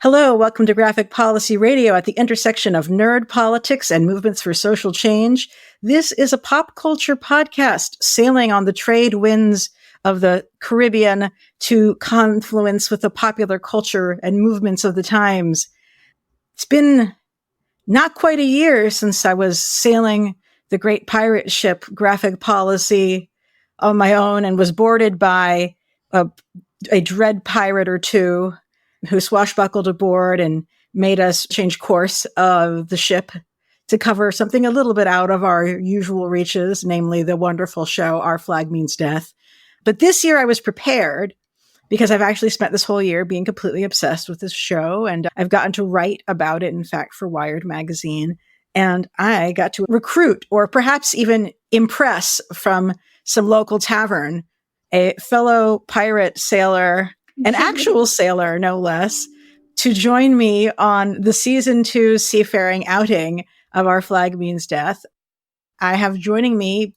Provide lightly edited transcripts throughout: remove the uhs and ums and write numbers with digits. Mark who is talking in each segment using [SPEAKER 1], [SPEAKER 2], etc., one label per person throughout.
[SPEAKER 1] Hello, welcome to Graphic Policy Radio at the intersection of nerd politics and movements for social change. This is a pop culture podcast sailing on the trade winds of the Caribbean to confluence with the popular culture and movements of the times. It's been not quite a year since I was sailing the great pirate ship Graphic Policy on my own and was boarded by a dread pirate or two who swashbuckled aboard and made us change course of the ship to cover something a little bit out of our usual reaches, namely the wonderful show Our Flag Means Death. But this year I was prepared because I've actually spent this whole year being completely obsessed with this show, and I've gotten to write about it, in fact, for Wired magazine. And I got to recruit or perhaps even impress from some local tavern a fellow pirate sailor, an actual sailor, no less, to join me on the season 2 seafaring outing of Our Flag Means Death. I have joining me,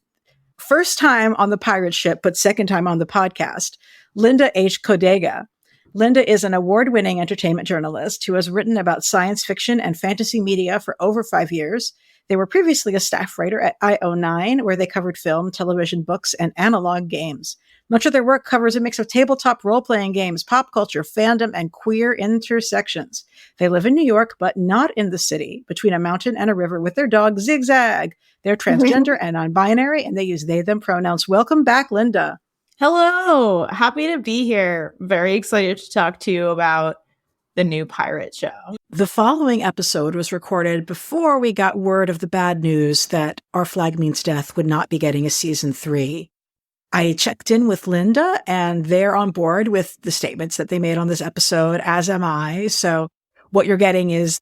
[SPEAKER 1] first time on the pirate ship, but second time on the podcast, Linda H. Codega. Linda is an award-winning entertainment journalist who has written about science fiction and fantasy media for over 5 years. They were previously a staff writer at IO9, where they covered film, television, books, and analog games. Much of their work covers a mix of tabletop role-playing games, pop culture, fandom, and queer intersections. They live in New York, but not in the city, between a mountain and a river with their dog, Zigzag. They're transgender and non-binary, and they use they/them pronouns. Welcome back, Linda.
[SPEAKER 2] Hello. Happy to be here. Very excited to talk to you about the new pirate show.
[SPEAKER 1] The following episode was recorded before we got word of the bad news that Our Flag Means Death would not be getting a season 3. I checked in with Linda, and they're on board with the statements that they made on this episode, as am I. So what you're getting is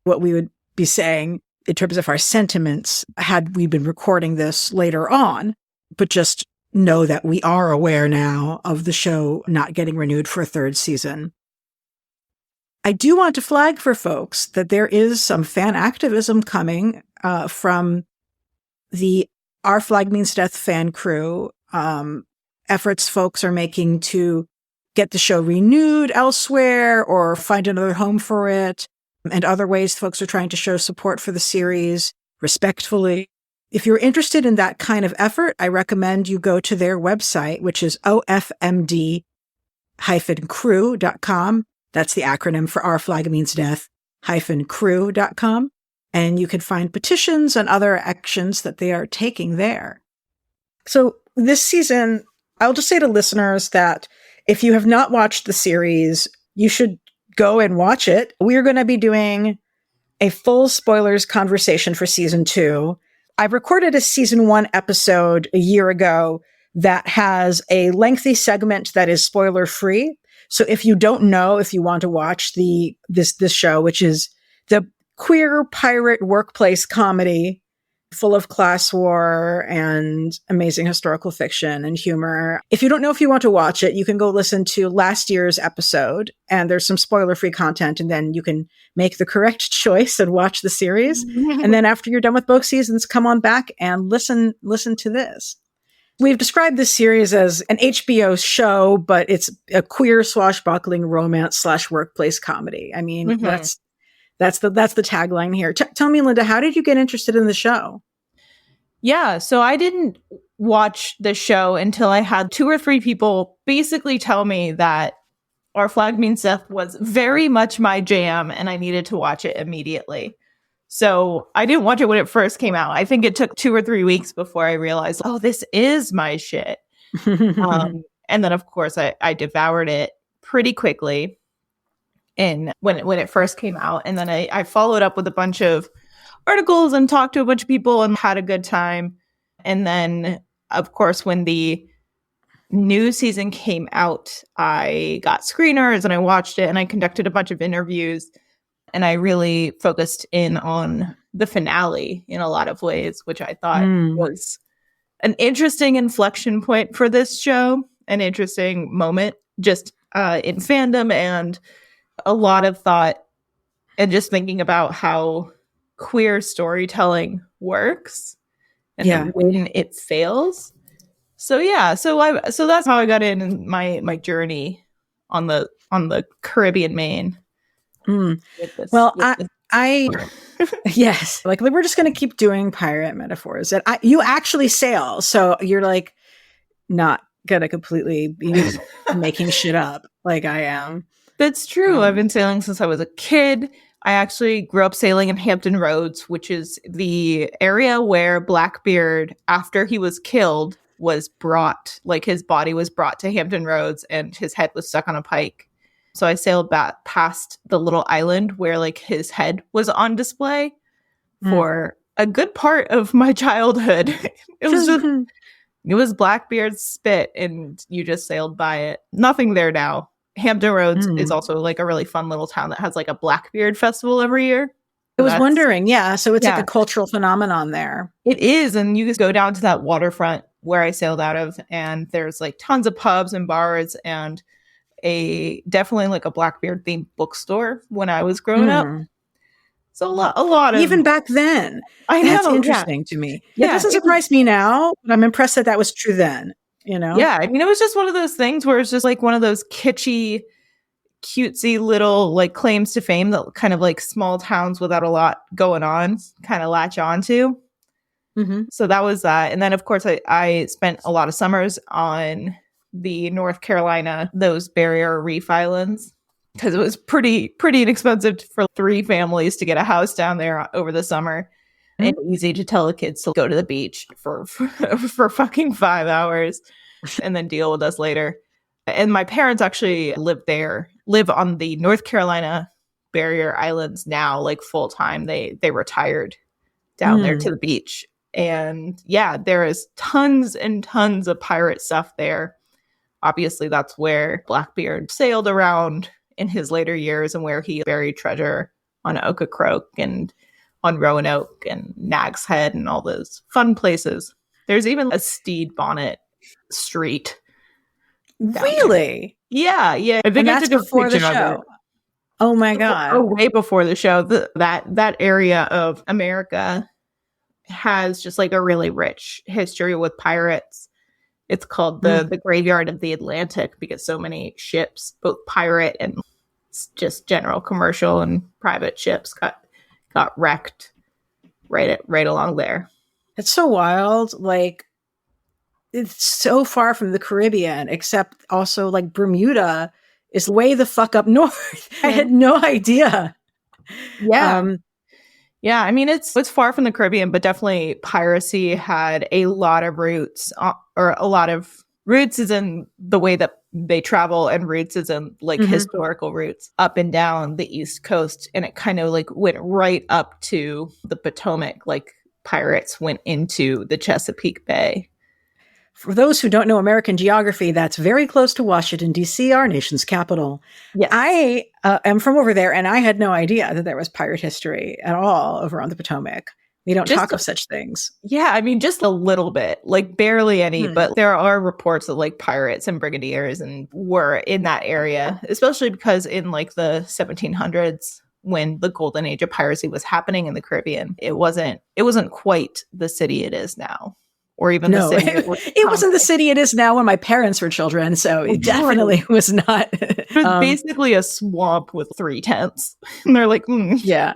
[SPEAKER 1] what we would be saying in terms of our sentiments had we been recording this later on. But just know that we are aware now of the show not getting renewed for a 3rd season. I do want to flag for folks that there is some fan activism coming from the Our Flag Means Death fan crew. Efforts folks are making to get the show renewed elsewhere or find another home for it, and other ways folks are trying to show support for the series respectfully. If you're interested in that kind of effort, I recommend you go to their website, which is OFMD-crew.com. That's the acronym for Our Flag Means Death-crew.com. And you can find petitions and other actions that they are taking there. So this season, I'll just say to listeners that if you have not watched the series, you should go and watch it. We are going to be doing a full spoilers conversation for season 2. I recorded a season 1 episode a year ago that has a lengthy segment that is spoiler free. So if you don't know, if you want to watch this show, which is the queer pirate workplace comedy full of class war and amazing historical fiction and humor. If you don't know if you want to watch it, you can go listen to last year's episode, and there's some spoiler-free content, and then you can make the correct choice and watch the series. And then after you're done with both seasons, come on back and listen to this. We've described this series as an HBO show, but it's a queer swashbuckling romance / workplace comedy. I mean, that's the tagline here. Tell me, Linda, how did you get interested in the show?
[SPEAKER 2] Yeah, so I didn't watch the show until I had 2 or 3 people basically tell me that Our Flag Means Death was very much my jam and I needed to watch it immediately. So I didn't watch it when it first came out. I think it took 2 or 3 weeks before I realized, oh, this is my shit. And then, of course, I devoured it pretty quickly when it first came out. And then I followed up with a bunch of articles and talked to a bunch of people and had a good time. And then, of course, when the new season came out, I got screeners and I watched it and I conducted a bunch of interviews. And I really focused in on the finale in a lot of ways, which I thought was an interesting inflection point for this show, an interesting moment just in fandom, and a lot of thought and just thinking about how queer storytelling works and then when it fails. So that's how I got in my journey on the Caribbean main.
[SPEAKER 1] Mm.
[SPEAKER 2] with this.
[SPEAKER 1] Well,
[SPEAKER 2] With this.
[SPEAKER 1] I yes, like we're just going to keep doing pirate metaphors. And you actually sail, so you're like not going to completely be making shit up like I am.
[SPEAKER 2] That's true. I've been sailing since I was a kid. I actually grew up sailing in Hampton Roads, which is the area where Blackbeard, after he was killed, was brought, like his body was brought to Hampton Roads and his head was stuck on a pike. So I sailed back past the little island where like his head was on display for a good part of my childhood. It was Blackbeard's spit and you just sailed by it. Nothing there now. Hampton Roads is also like a really fun little town that has like a Blackbeard festival every year.
[SPEAKER 1] I was wondering, so it's like a cultural phenomenon there.
[SPEAKER 2] It is, and you just go down to that waterfront where I sailed out of, and there's like tons of pubs and bars and definitely like a Blackbeard themed bookstore when I was growing up. So a lot of
[SPEAKER 1] even back then.
[SPEAKER 2] I know,
[SPEAKER 1] that's interesting to me.
[SPEAKER 2] Yeah,
[SPEAKER 1] it doesn't surprise me now, but I'm impressed that was true then. You know?
[SPEAKER 2] Yeah, I mean, it was just one of those things where it's just like one of those kitschy, cutesy little like claims to fame that kind of like small towns without a lot going on kind of latch onto. So that was that. And then, of course, I spent a lot of summers on the North Carolina, those barrier reef islands, because it was pretty inexpensive for 3 families to get a house down there over the summer. And easy to tell the kids to go to the beach for fucking 5 hours and then deal with us later. And my parents actually live on the North Carolina barrier islands now, like full time. They retired down there to the beach. And yeah, there is tons and tons of pirate stuff there. Obviously, that's where Blackbeard sailed around in his later years and where he buried treasure on Ocracoke and on Roanoke and Nag's Head and all those fun places. There's even a Steed Bonnet street.
[SPEAKER 1] Really?
[SPEAKER 2] Yeah. I think
[SPEAKER 1] that's before the show. Oh my God.
[SPEAKER 2] Way before the show. That area of America has just like a really rich history with pirates. It's called the Graveyard of the Atlantic because so many ships, both pirate and just general commercial and private ships got wrecked right along there.
[SPEAKER 1] It's so wild. Like, it's so far from the Caribbean, except also like Bermuda is way the fuck up north. I had no idea.
[SPEAKER 2] Yeah. Yeah, I mean, it's far from the Caribbean, but definitely piracy had a lot of roots, or a lot of roots is in the way that they travel, and roots is in like historical roots up and down the East Coast. And it kind of like went right up to the Potomac, like pirates went into the Chesapeake Bay.
[SPEAKER 1] For those who don't know American geography, that's very close to Washington, D.C., our nation's capital.
[SPEAKER 2] Yes.
[SPEAKER 1] I am from over there, and I had no idea that there was pirate history at all over on the Potomac. We don't talk of such things.
[SPEAKER 2] Yeah, I mean, just a little bit, like barely any, but there are reports of like pirates and brigadiers and were in that area, especially because in like the 1700s, when the golden age of piracy was happening in the Caribbean, it wasn't quite the city it is now. Or even the city.
[SPEAKER 1] It wasn't the city it is now when my parents were children, so it definitely was not.
[SPEAKER 2] It was basically a swamp with 3 tents. And they're like,
[SPEAKER 1] yeah,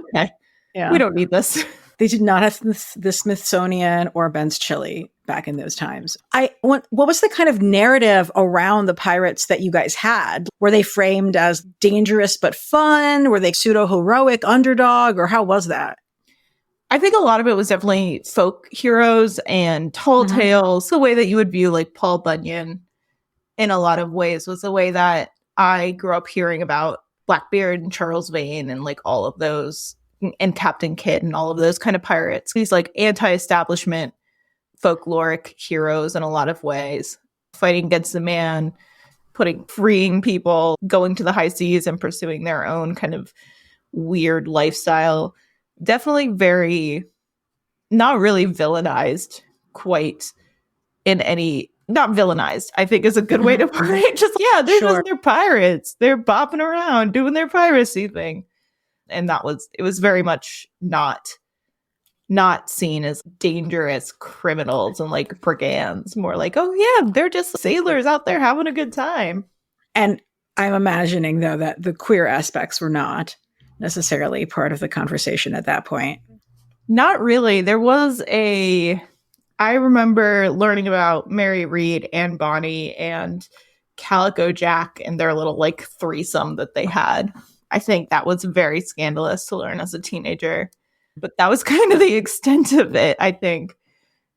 [SPEAKER 2] we don't need this.
[SPEAKER 1] They did not have the Smithsonian or Ben's Chili back in those times. What was the kind of narrative around the pirates that you guys had? Were they framed as dangerous but fun? Were they pseudo-heroic underdog? Or how was that?
[SPEAKER 2] I think a lot of it was definitely folk heroes and tall tales. The way that you would view like Paul Bunyan in a lot of ways was the way that I grew up hearing about Blackbeard and Charles Vane and like all of those, and Captain Kidd and all of those kind of pirates. These like anti-establishment folkloric heroes in a lot of ways, fighting against the man, freeing people, going to the high seas and pursuing their own kind of weird lifestyle. Definitely very, not really villainized quite in any, not villainized, I think is a good way to put it. Just, they're pirates. They're bopping around doing their piracy thing. And it was very much not seen as dangerous criminals and like brigands. More like, oh yeah, they're just sailors out there having a good time.
[SPEAKER 1] And I'm imagining though that the queer aspects were not. necessarily part of the conversation at that point.
[SPEAKER 2] Not really. I remember learning about Mary Read and Bonnie and Calico Jack and their little like threesome that they had. I think that was very scandalous to learn as a teenager. But that was kind of the extent of it, I think.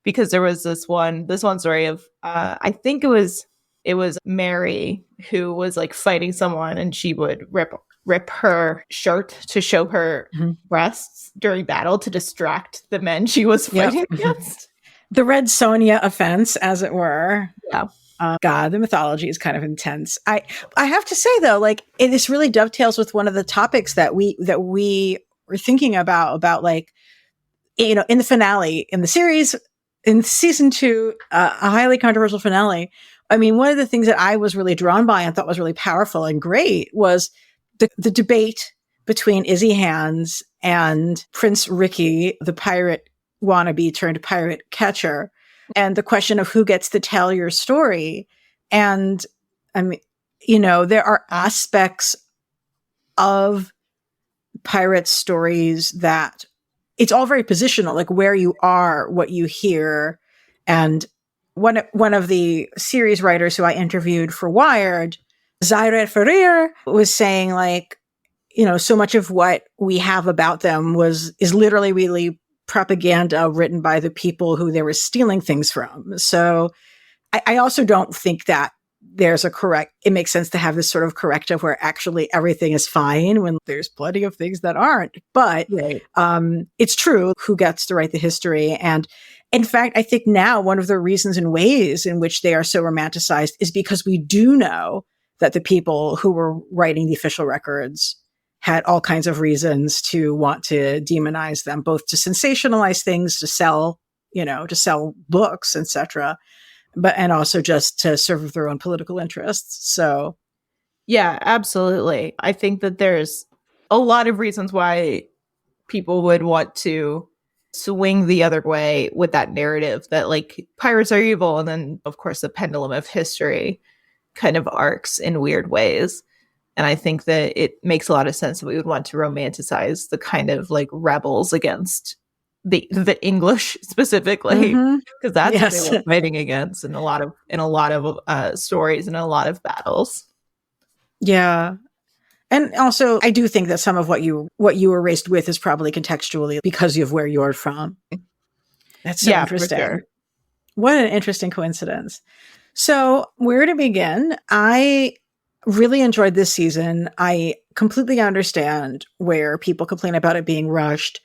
[SPEAKER 2] Because there was this one story of I think it was Mary who was like fighting someone and she would rip her shirt to show her breasts during battle to distract the men she was fighting against.
[SPEAKER 1] The Red Sonja offense, as it were.
[SPEAKER 2] Yeah.
[SPEAKER 1] God, the mythology is kind of intense. I have to say though, like this really dovetails with one of the topics that we were thinking about like, you know, in the finale in the series in season 2, a highly controversial finale. I mean, one of the things that I was really drawn by and thought was really powerful and great was the debate between Izzy Hands and Prince Ricky, the pirate wannabe turned pirate catcher, and the question of who gets to tell your story. And I mean, you know, there are aspects of pirate stories that it's all very positional, like where you are, what you hear. And one of the series writers who I interviewed for Wired, Zaire Ferrer, was saying like, you know, so much of what we have about them is literally really propaganda written by the people who they were stealing things from. So I also don't think that it makes sense to have this sort of corrective where actually everything is fine when there's plenty of things that aren't. But it's true who gets to write the history. And in fact, I think now one of the reasons and ways in which they are so romanticized is because we do know that the people who were writing the official records had all kinds of reasons to want to demonize them, both to sensationalize things, to sell books, etc., and also just to serve their own political interests. So,
[SPEAKER 2] yeah, absolutely. I think that there's a lot of reasons why people would want to swing the other way with that narrative that like pirates are evil, and then of course the pendulum of history kind of arcs in weird ways. And I think that it makes a lot of sense that we would want to romanticize the kind of like rebels against the English specifically, because that's what they were fighting against in a lot of stories and a lot of battles.
[SPEAKER 1] Yeah. And also, I do think that some of what you were raised with is probably contextually because of where you're from. That's so interesting. For sure. What an interesting coincidence. So, where to begin? I really enjoyed this season. I completely understand where people complain about it being rushed,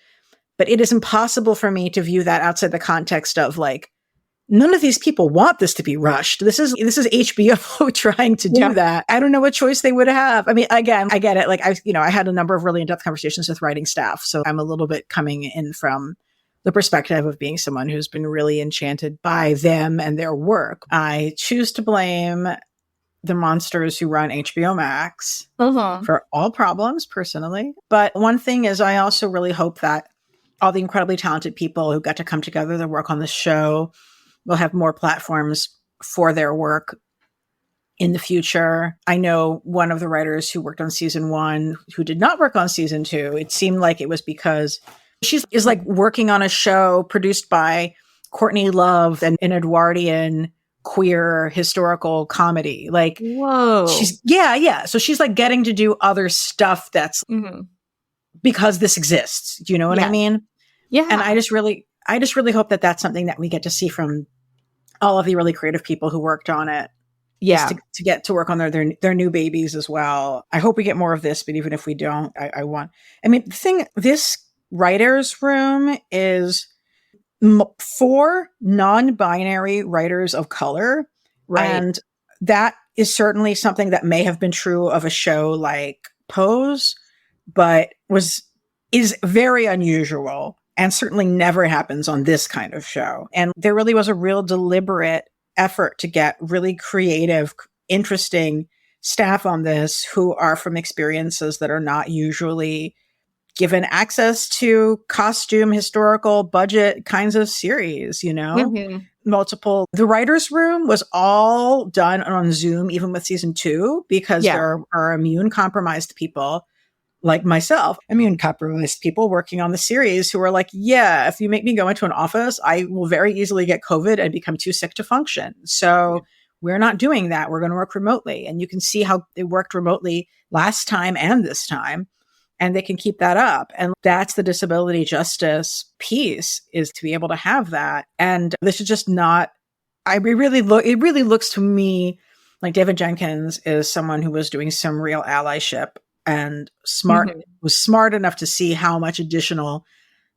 [SPEAKER 1] but it is impossible for me to view that outside the context of like, none of these people want this to be rushed. This is HBO trying to do that. I don't know what choice they would have. I mean, again, I get it. Like I had a number of really in-depth conversations with writing staff. So I'm a little bit coming in from the perspective of being someone who's been really enchanted by them and their work. I choose to blame the monsters who run HBO Max for all problems personally. But one thing is I also really hope that all the incredibly talented people who got to come together to work on this show will have more platforms for their work in the future. I know one of the writers who worked on season 1 who did not work on season 2. It seemed like it was because she is like working on a show produced by Courtney Love and an Edwardian queer historical comedy. Like,
[SPEAKER 2] whoa.
[SPEAKER 1] So she's like getting to do other stuff that's because this exists. Do you know what I mean? Yeah. And I just really hope that that's something that we get to see from all of the really creative people who worked on it. Yeah. To get to work on their new babies as well. I hope we get more of this, but even if we don't, this writer's room is 4 non-binary writers of color. Right. And that is certainly something that may have been true of a show like Pose, but is very unusual and certainly never happens on this kind of show. And there really was a real deliberate effort to get really creative, interesting staff on this who are from experiences that are not usually given access to costume, historical, budget kinds of series, you know? Multiple. The writer's room was all done on Zoom, even with season 2, because there are immune compromised people like myself, immune compromised people working on the series who are like, yeah, if you make me go into an office, I will very easily get COVID and become too sick to function. So we're not doing that. We're going to work remotely. And you can see how they worked remotely last time and this time. And they can keep that up. And that's the disability justice piece, is to be able to have that. And this is just not, it really looks to me like David Jenkins is someone who was doing some real allyship and was smart enough to see how much additional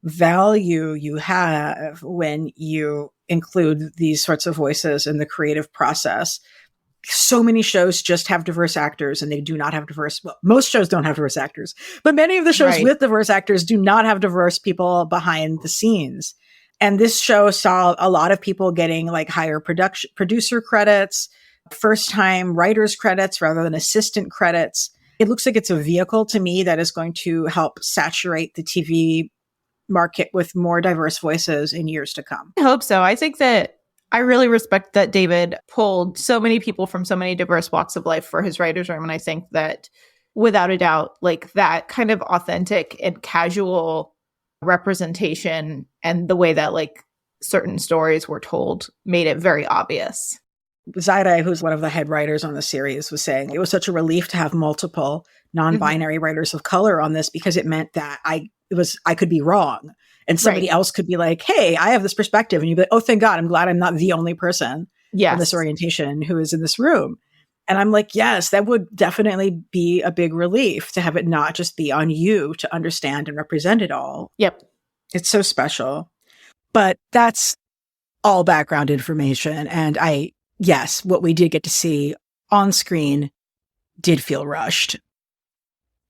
[SPEAKER 1] value you have when you include these sorts of voices in the creative process. So many shows just have diverse actors and they do not have most shows don't have diverse actors, but many of the shows with diverse actors do not have diverse people behind the scenes. And this show saw a lot of people getting like higher producer credits, first time writers credits rather than assistant credits. It looks like it's a vehicle to me that is going to help saturate the TV market with more diverse voices in years to come.
[SPEAKER 2] I hope so. I think that I really respect that David pulled so many people from so many diverse walks of life for his writer's room. And I think that without a doubt, like that kind of authentic and casual representation and the way that like certain stories were told made it very obvious.
[SPEAKER 1] Zaida, who's one of the head writers on the series, was saying it was such a relief to have multiple non-binary writers of color on this, because it meant that I could be wrong. And somebody else could be like, hey, I have this perspective. And you'd be like, oh, thank God, I'm glad I'm not the only person in this orientation who is in this room. And I'm like, yes, that would definitely be a big relief to have it not just be on you to understand and represent it all.
[SPEAKER 2] Yep.
[SPEAKER 1] It's so special. But that's all background information. And yes, what we did get to see on screen did feel rushed.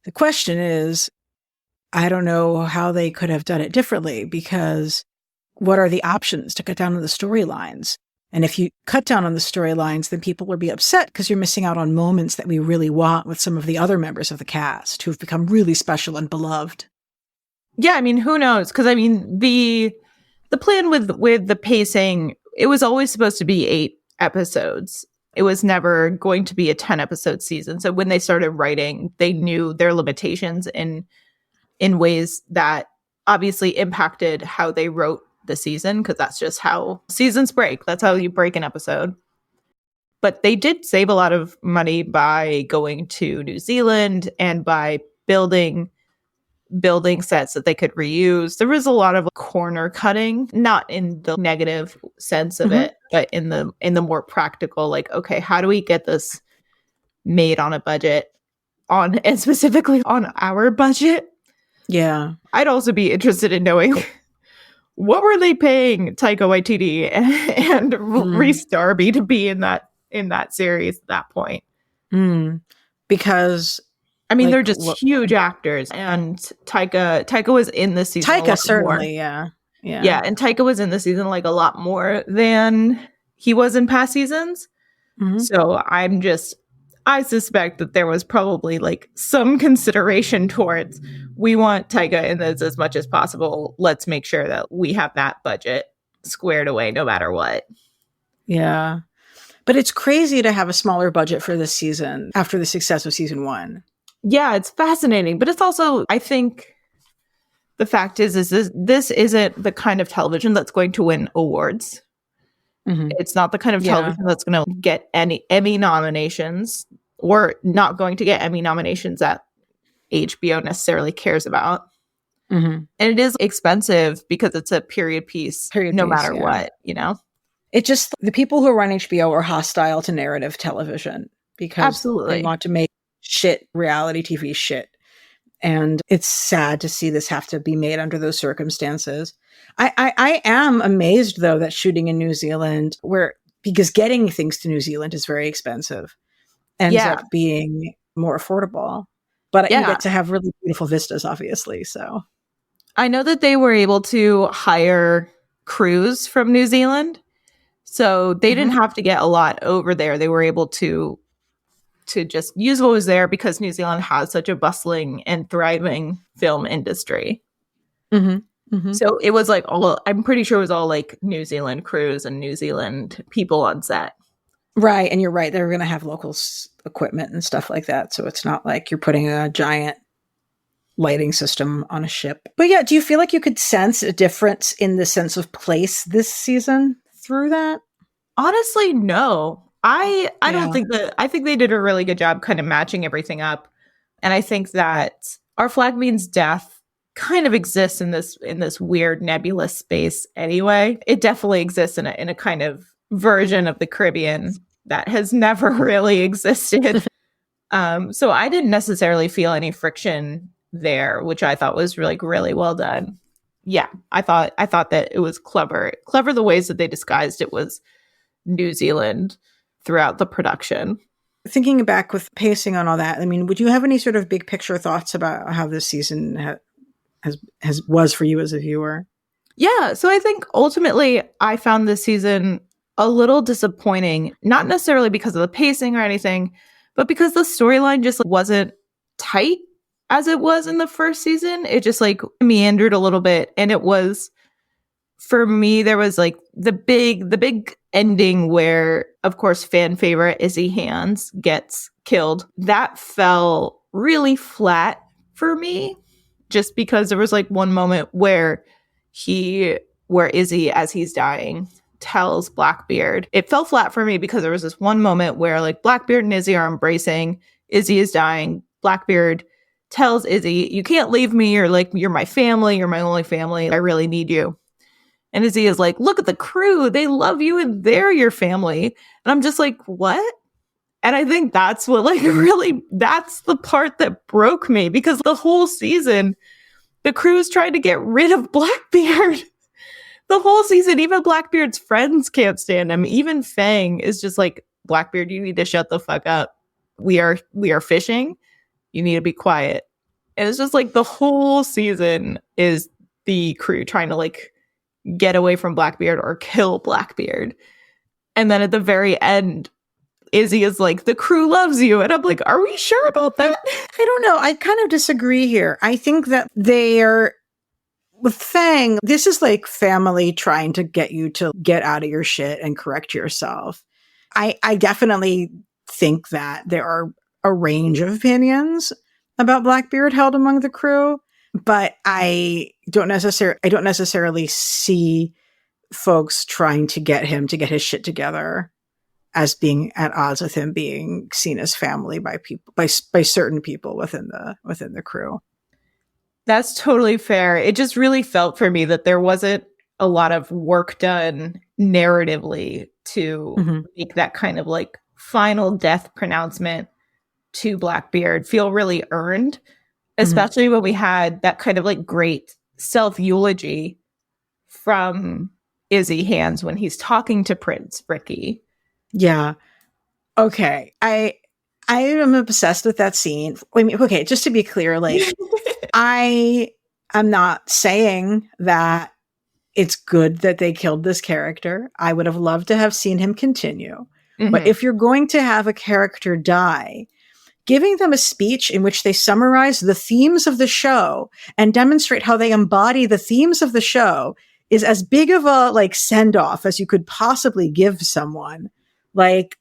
[SPEAKER 1] The question is, I don't know how they could have done it differently, because what are the options to cut down on the storylines? And if you cut down on the storylines, then people will be upset because you're missing out on moments that we really want with some of the other members of the cast who've become really special and beloved.
[SPEAKER 2] Yeah, I mean, who knows? Because I mean, the plan with the pacing, it was always supposed to be 8 episodes. It was never going to be a 10-episode season. So when they started writing, they knew their limitations in ways that obviously impacted how they wrote the season, because that's just how seasons break. That's how you break an episode. But they did save a lot of money by going to New Zealand and by building sets that they could reuse. There was a lot of corner cutting, not in the negative sense of it, but in the more practical, like, okay, how do we get this made on a budget, and specifically on our budget?
[SPEAKER 1] Yeah.
[SPEAKER 2] I'd also be interested in knowing what were they paying Taika Waititi and Rhys Darby to be in that series at that point?
[SPEAKER 1] Because
[SPEAKER 2] I mean, they're just huge actors, and Taika was in this season.
[SPEAKER 1] Taika certainly, yeah,
[SPEAKER 2] and Taika was in the season like a lot more than he was in past seasons. So I suspect that there was probably like some consideration towards, we want Taika in this as much as possible. Let's make sure that we have that budget squared away no matter what.
[SPEAKER 1] Yeah. But it's crazy to have a smaller budget for this season after the success of season 1.
[SPEAKER 2] Yeah, it's fascinating. But it's also, I think the fact is this isn't the kind of television that's going to win awards. It's not the kind of television that's going to get any Emmy nominations, or not going to get Emmy nominations that HBO necessarily cares about. And it is expensive because it's a period piece, no matter what, you know?
[SPEAKER 1] It just, the people who run HBO are hostile to narrative television because they want to make reality TV shit. And it's sad to see this have to be made under those circumstances. I am amazed, though, that shooting in New Zealand, because getting things to New Zealand is very expensive, ends up being more affordable. But you get to have really beautiful vistas, obviously. So
[SPEAKER 2] I know that they were able to hire crews from New Zealand. So they didn't have to get a lot over there. They were able to just use what was there because New Zealand has such a bustling and thriving film industry. So it was like I'm pretty sure it was all like New Zealand crews and New Zealand people on set.
[SPEAKER 1] Right. And you're right. They're going to have local equipment and stuff like that. So it's not like you're putting a giant lighting system on a ship. But yeah, do you feel like you could sense a difference in the sense of place this season through that?
[SPEAKER 2] Honestly, no. I don't
[SPEAKER 1] Yeah.
[SPEAKER 2] think that I think they did a really good job kind of matching everything up. And I think that our Flagbean's death kind of exists in this weird nebulous space anyway. It definitely exists in a kind of version of the Caribbean that has never really existed. So I didn't necessarily feel any friction there, which I thought was really well done. Yeah, I thought that it was clever the ways that they disguised it was New Zealand throughout the production.
[SPEAKER 1] Thinking back with pacing on all that, I mean, would you have any sort of big picture thoughts about how this season was for you as a viewer?
[SPEAKER 2] Yeah, so I think ultimately I found this season a little disappointing, not necessarily because of the pacing or anything, but because the storyline just wasn't tight as it was in the first season. It just like meandered a little bit, and it was, for me, there was like the big ending where, of course, fan favorite Izzy Hands gets killed. That fell really flat for me, just because there was like one moment where Izzy, as he's dying, tells Blackbeard. It fell flat for me because there was this one moment where like Blackbeard and Izzy are embracing. Izzy is dying. Blackbeard tells Izzy, "You can't leave me. You're my family. You're my only family. I really need you." And Izzy is like, "Look at the crew. They love you and they're your family." And I'm just like, what? And I think that's what that's the part that broke me, because the whole season, the crew's trying to get rid of Blackbeard. The whole season, even Blackbeard's friends can't stand him. Even Fang is just like, "Blackbeard, you need to shut the fuck up. We are fishing. You need to be quiet." And it's just like the whole season is the crew trying to like get away from Blackbeard or kill Blackbeard. And then at the very end, Izzy is like, "The crew loves you." And I'm like, are we sure about that?
[SPEAKER 1] I don't know. I kind of disagree here. I think that they're, with Fang, this is like family trying to get you to get out of your shit and correct yourself. I definitely think that there are a range of opinions about Blackbeard held among the crew, but I don't necessarily see folks trying to get him to get his shit together as being at odds with him being seen as family by people, by certain people within the crew.
[SPEAKER 2] That's totally fair. It just really felt for me that there wasn't a lot of work done narratively to make that kind of like final death pronouncement to Blackbeard feel really earned, especially when we had that kind of like great self-eulogy from Izzy Hands when he's talking to Prince Ricky.
[SPEAKER 1] Yeah. Okay. I am obsessed with that scene. I mean, okay, just to be clear, like, I am not saying that it's good that they killed this character. I would have loved to have seen him continue. But if you're going to have a character die, giving them a speech in which they summarize the themes of the show and demonstrate how they embody the themes of the show is as big of a like send-off as you could possibly give someone. Like,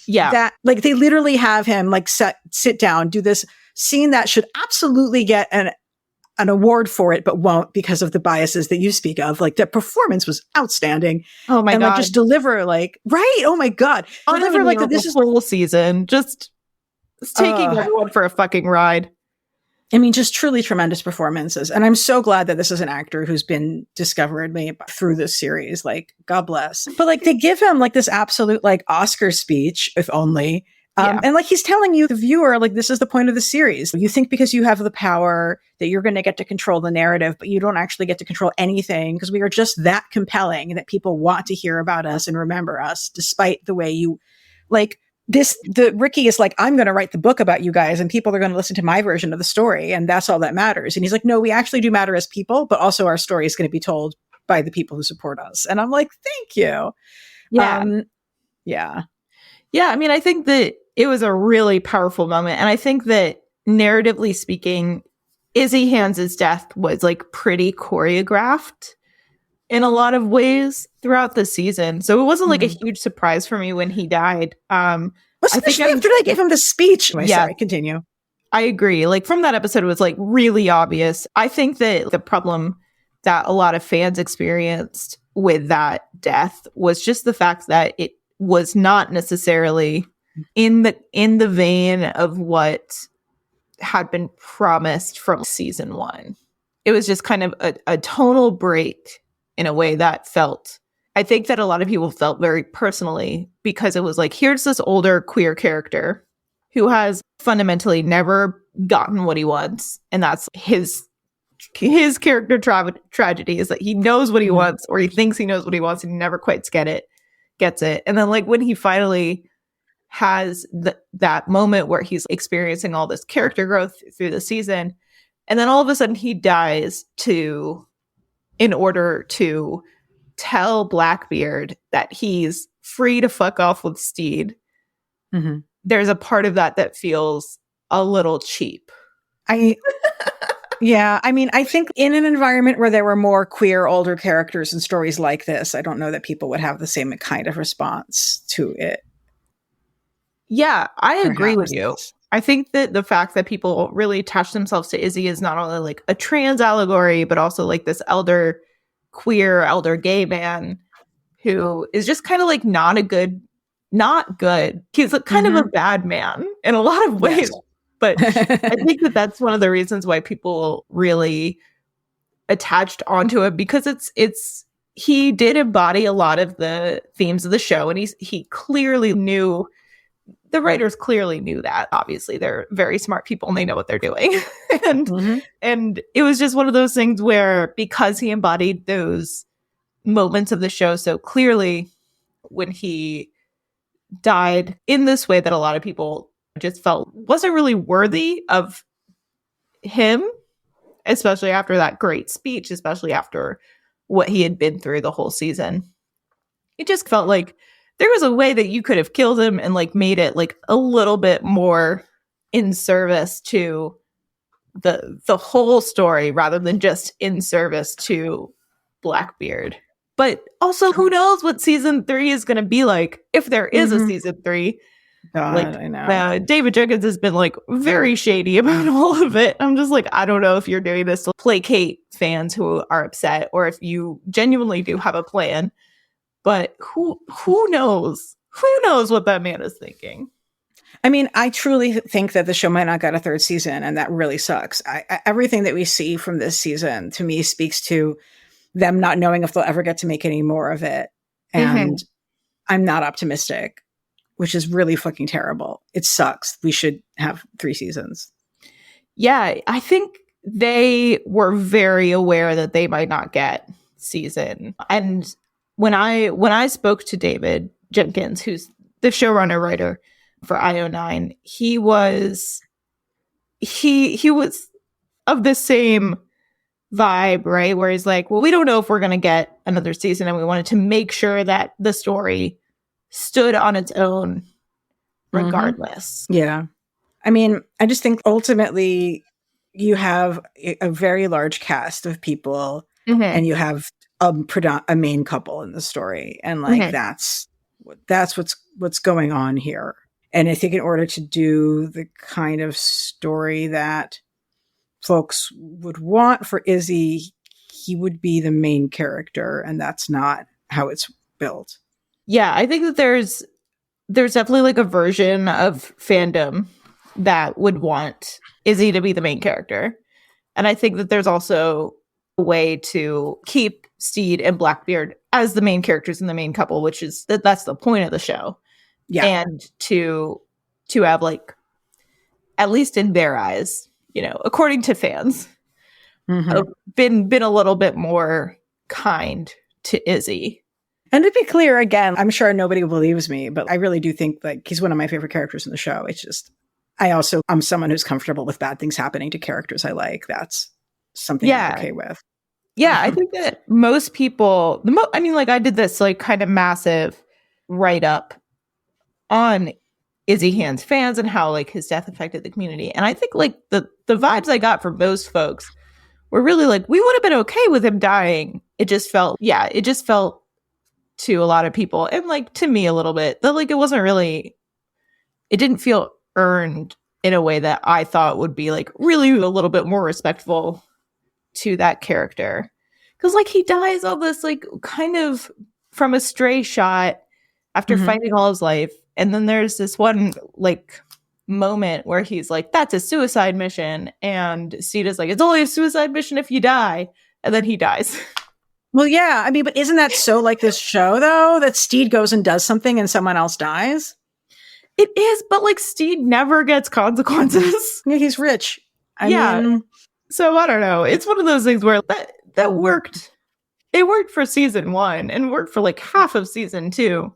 [SPEAKER 1] yeah, that, like, they literally have him like sit down, do this scene that should absolutely get an award for it, but won't because of the biases that you speak of. Like, the performance was outstanding.
[SPEAKER 2] Oh my God.
[SPEAKER 1] Like, just deliver, like, right? Oh my God. Deliver like
[SPEAKER 2] this is the whole season. Just taking everyone for a fucking ride.
[SPEAKER 1] I mean, just truly tremendous performances. And I'm so glad that this is an actor who's been discovered through this series. Like, God bless. But like, they give him like this absolute like Oscar speech, if only. And like, he's telling you, the viewer, like, this is the point of the series. You think because you have the power that you're going to get to control the narrative, but you don't actually get to control anything, because we are just that compelling that people want to hear about us and remember us, despite the way you like the Ricky is like, "I'm going to write the book about you guys and people are going to listen to my version of the story. And that's all that matters." And he's like, "No, we actually do matter as people, but also our story is going to be told by the people who support us." And I'm like, thank you.
[SPEAKER 2] Yeah. Yeah. I mean, I think that it was a really powerful moment. And I think that narratively speaking, Izzy Hands' death was like pretty choreographed in a lot of ways throughout the season. So it wasn't like a huge surprise for me when he died.
[SPEAKER 1] Especially after they gave him the speech. Sorry, continue.
[SPEAKER 2] I agree. Like from that episode, it was like really obvious. I think that the problem that a lot of fans experienced with that death was just the fact that it was not necessarily in the vein of what had been promised from season 1. It was just kind of a tonal break in a way that felt, I think that a lot of people felt very personally, because it was like, here's this older queer character who has fundamentally never gotten what he wants. And that's his character tragedy, is that he knows what he wants, or he thinks he knows what he wants, and he never quite gets it. And then like when he finally has that moment where he's experiencing all this character growth through the season, and then all of a sudden he dies in order to tell Blackbeard that he's free to fuck off with Steed.
[SPEAKER 1] Mm-hmm.
[SPEAKER 2] There's a part of that feels a little cheap.
[SPEAKER 1] Yeah, I mean, I think in an environment where there were more queer older characters and stories like this, I don't know that people would have the same kind of response to it.
[SPEAKER 2] Yeah, I agree with you. I think that the fact that people really attach themselves to Izzy is not only like a trans allegory, but also like this elder gay man who is just kind of like not good. He's a kind of a bad man in a lot of ways. Yes. But I think that's one of the reasons why people really attached onto it, because he did embody a lot of the themes of the show, and he clearly knew. The writers clearly knew that. Obviously, they're very smart people and they know what they're doing. And it was just one of those things where, because he embodied those moments of the show so clearly, when he died in this way that a lot of people just felt wasn't really worthy of him, especially after that great speech, especially after what he had been through the whole season. It just felt like there was a way that you could have killed him and like made it like a little bit more in service to the whole story, rather than just in service to Blackbeard. But also, who knows what season 3 is going to be like, if there is a season 3.
[SPEAKER 1] God,
[SPEAKER 2] like,
[SPEAKER 1] I know.
[SPEAKER 2] David Jenkins has been like very shady about all of it. I'm just like, I don't know if you're doing this to placate fans who are upset, or if you genuinely do have a plan. But who knows? Who knows what that man is thinking?
[SPEAKER 1] I mean, I truly think that the show might not get a 3rd season, and that really sucks. Everything that we see from this season, to me, speaks to them not knowing if they'll ever get to make any more of it. And I'm not optimistic, which is really fucking terrible. It sucks. We should have 3 seasons.
[SPEAKER 2] Yeah, I think they were very aware that they might not get season. And when I spoke to David Jenkins, who's the showrunner writer for IO9, he was of the same vibe, right? Where he's like, well, we don't know if we're going to get another season, and we wanted to make sure that the story stood on its own regardless.
[SPEAKER 1] Yeah. I mean, I just think ultimately you have a very large cast of people, and you have a main couple in the story, and like that's what's going on here. And I think in order to do the kind of story that folks would want for Izzy, he would be the main character, and that's not how it's built.
[SPEAKER 2] Yeah, I think that there's definitely like a version of fandom that would want Izzy to be the main character. And I think that there's also a way to keep Steed and Blackbeard as the main characters in the main couple, which is that's the point of the show. Yeah. And to have, like, at least in their eyes, you know, according to fans, been a little bit more kind to Izzy.
[SPEAKER 1] And to be clear, again, I'm sure nobody believes me, but I really do think like he's one of my favorite characters in the show. It's just, I'm someone who's comfortable with bad things happening to characters I like. That's something I'm okay with.
[SPEAKER 2] Yeah, I think that most people, I mean, like I did this like kind of massive write-up on Izzy Hand's fans and how like his death affected the community. And I think like the vibes I got from most folks were really like, we would have been okay with him dying. It just felt to a lot of people, and like to me a little bit, that like it didn't feel earned in a way that I thought would be like really a little bit more respectful to that character. Because like he dies on this like kind of from a stray shot after fighting all his life. And then there's this one like moment where he's like, that's a suicide mission. And Sita's like, it's only a suicide mission if you die. And then he dies.
[SPEAKER 1] Well, yeah. I mean, but isn't that so like this show, though, that Steed goes and does something and someone else dies?
[SPEAKER 2] It is, but like Steed never gets consequences.
[SPEAKER 1] Yeah, he's rich. I mean,
[SPEAKER 2] so I don't know. It's one of those things where that worked. It worked for season 1 and worked for like half of season 2.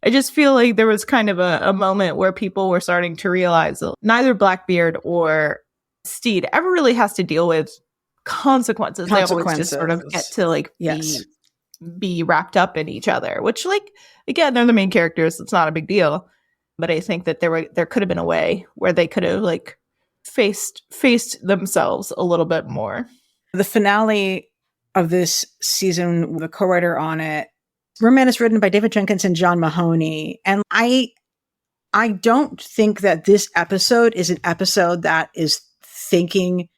[SPEAKER 2] I just feel like there was kind of a moment where people were starting to realize that neither Blackbeard or Steed ever really has to deal with consequences. They always just sort of get to like be wrapped up in each other, which like, again, they're the main characters. It's not a big deal. But I think that there could have been a way where they could have like faced themselves a little bit more.
[SPEAKER 1] The finale of this season, the co-writer on it, Merman is written by David Jenkins and John Mahoney. And I don't think that this episode is an episode that is thinking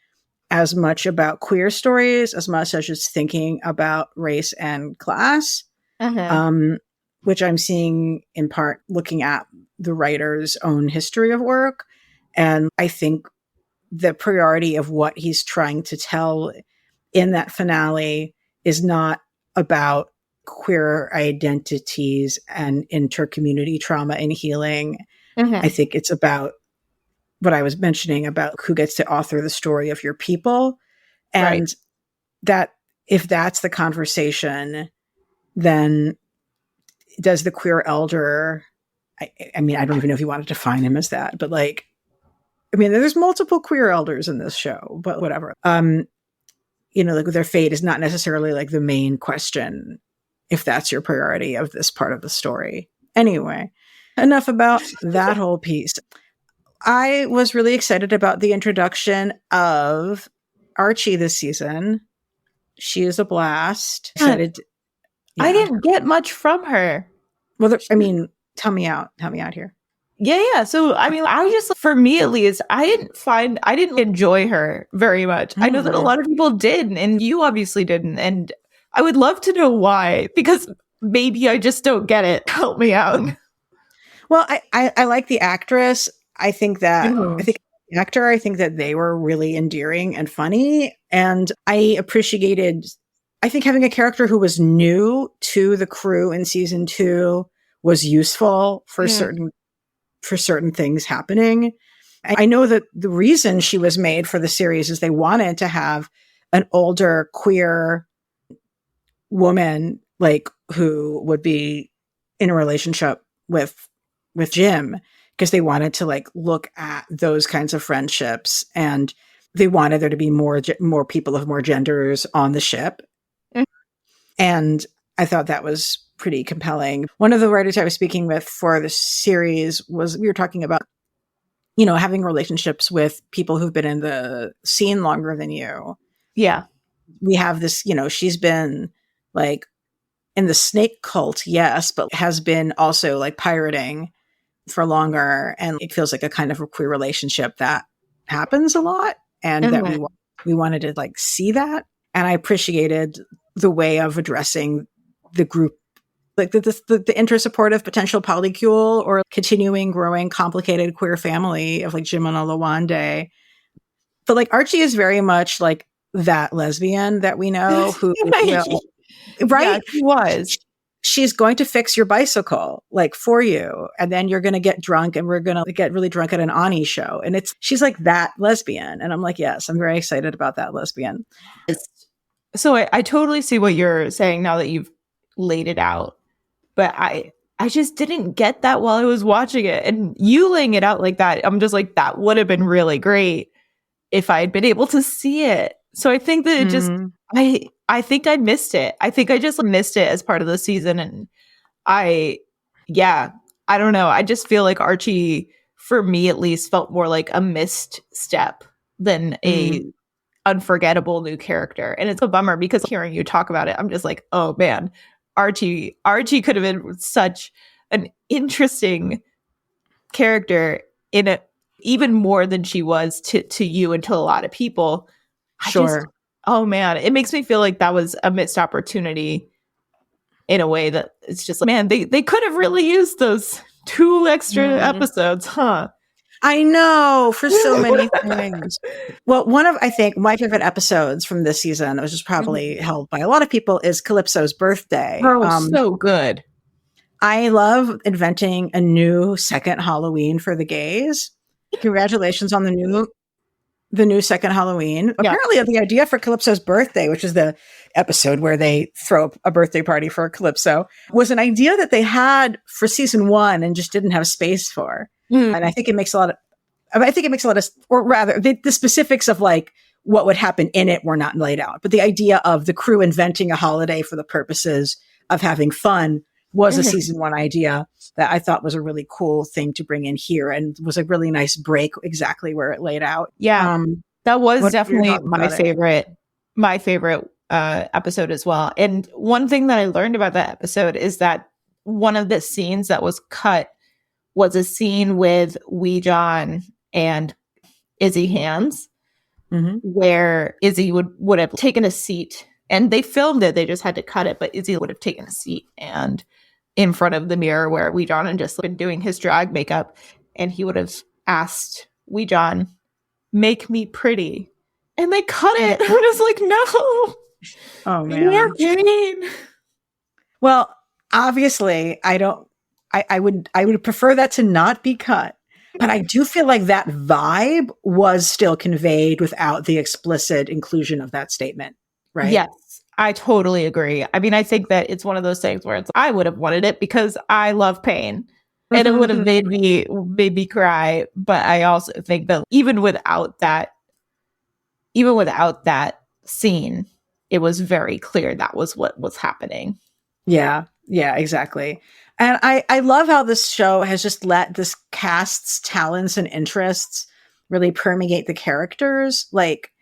[SPEAKER 1] as much about queer stories as much as it's thinking about race and class, which I'm seeing in part looking at the writer's own history of work. And I think the priority of what he's trying to tell in that finale is not about queer identities and inter-community trauma and healing. I think it's about what I was mentioning about who gets to author the story of your people. And that if that's the conversation, then does the queer elder, I mean, I don't even know if you want to define him as that, but like, I mean, there's multiple queer elders in this show, but whatever. You know, like their fate is not necessarily like the main question if that's your priority of this part of the story. Anyway, enough about that whole piece. I was really excited about the introduction of Archie this season. She is a blast. Excited.
[SPEAKER 2] I didn't get much from her.
[SPEAKER 1] Well, I mean, Tell me out here.
[SPEAKER 2] Yeah. So, I mean, I just, for me at least, I didn't enjoy her very much. I know that a lot of people did, and you obviously didn't. And I would love to know why, because maybe I just don't get it. Help me out.
[SPEAKER 1] Well, I like the actress. I think that, the actor, I think that they were really endearing and funny. And I appreciated, I think having a character who was new to the crew in season 2 was useful for certain things happening. I know that the reason she was made for the series is they wanted to have an older queer woman, like who would be in a relationship with Jim, because they wanted to like look at those kinds of friendships, and they wanted there to be more people of more genders on the ship. And I thought that was pretty compelling. One of the writers I was speaking with for the series we were talking about, you know, having relationships with people who've been in the scene longer than you. Yeah. We have this, you know, she's been like in the snake cult, yes, but has been also like pirating for longer. And it feels like a kind of a queer relationship that happens a lot, and that we wanted to like see that. And I appreciated the way of addressing the group, like the inter-supportive potential polycule or continuing growing complicated queer family of like Jim and Olawande. But like Archie is very much like that lesbian that we know who
[SPEAKER 2] Yeah, she was.
[SPEAKER 1] She's going to fix your bicycle like for you, and then you're going to get drunk, and we're going to get really drunk at an Ani show. And she's like that lesbian. And I'm like, yes, I'm very excited about that lesbian.
[SPEAKER 2] So I totally see what you're saying now that you've laid it out. But I just didn't get that while I was watching it. And you laying it out like that, I'm just like, that would have been really great if I had been able to see it. So I think that it just, I think I missed it. I think I just missed it as part of the season. And I don't know. I just feel like Archie, for me at least, felt more like a missed step than a unforgettable new character. And it's a bummer because hearing you talk about it, I'm just like, oh man, Archie could have been such an interesting character in even more than she was to you and to a lot of people. Oh man, it makes me feel like that was a missed opportunity in a way that it's just like, man, they could have really used those 2 extra episodes, huh?
[SPEAKER 1] I know, for so many things. Well, one of, I think, my favorite episodes from this season, which is probably held by a lot of people, is Calypso's birthday.
[SPEAKER 2] Oh, so good.
[SPEAKER 1] I love inventing a new second Halloween for the gays. Congratulations on the new second Halloween. Yeah. Apparently, the idea for Calypso's birthday, which is the episode where they throw a birthday party for Calypso, was an idea that they had for season 1 and just didn't have space for. And I think it makes a lot of, or rather, the specifics of like what would happen in it were not laid out. But the idea of the crew inventing a holiday for the purposes of having fun was a season 1 idea that I thought was a really cool thing to bring in here, and was a really nice break exactly where it laid out.
[SPEAKER 2] Yeah, that was definitely my favorite episode as well. And one thing that I learned about that episode is that one of the scenes that was cut was a scene with Wee John and Izzy Hands, where Izzy would have taken a seat, and they filmed it. They just had to cut it, but Izzy would have taken a seat and in front of the mirror where Wee John had just been doing his drag makeup, and he would have asked Wee John, "Make me pretty," and they cut it. I was like, no.
[SPEAKER 1] Oh man.
[SPEAKER 2] More pain.
[SPEAKER 1] Well, obviously, I would prefer that to not be cut, but I do feel like that vibe was still conveyed without the explicit inclusion of that statement, right?
[SPEAKER 2] Yes, I totally agree. I mean, I think that it's one of those things where I would have wanted it because I love pain, and it would have made me cry. But I also think that even without that scene, it was very clear that was what was happening.
[SPEAKER 1] Yeah, exactly. And I love how this show has just let this cast's talents and interests really permeate the characters. Like,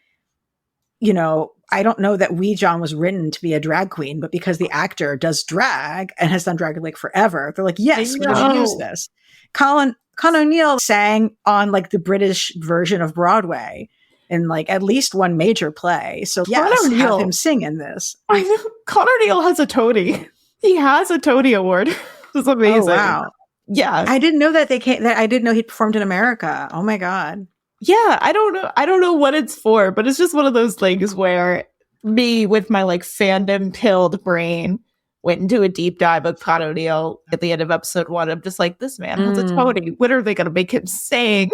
[SPEAKER 1] you know, I don't know that Wee John was written to be a drag queen, but because the actor does drag and has done drag like forever, they're like, yes, we should use this. Con O'Neill sang on like the British version of Broadway in like at least one major play. So yes, have him sing in this.
[SPEAKER 2] I know. Con O'Neill has a Tony. He has a Tony Award. It's amazing.
[SPEAKER 1] Oh, wow.
[SPEAKER 2] Yeah.
[SPEAKER 1] I didn't know that I didn't know he performed in America. Oh my God.
[SPEAKER 2] Yeah. I don't know what it's for, but it's just one of those things where me with my like fandom pilled brain went into a deep dive of Con O'Neill at the end of episode 1. I'm just like, this man has a Tony. When are they going to make him sing?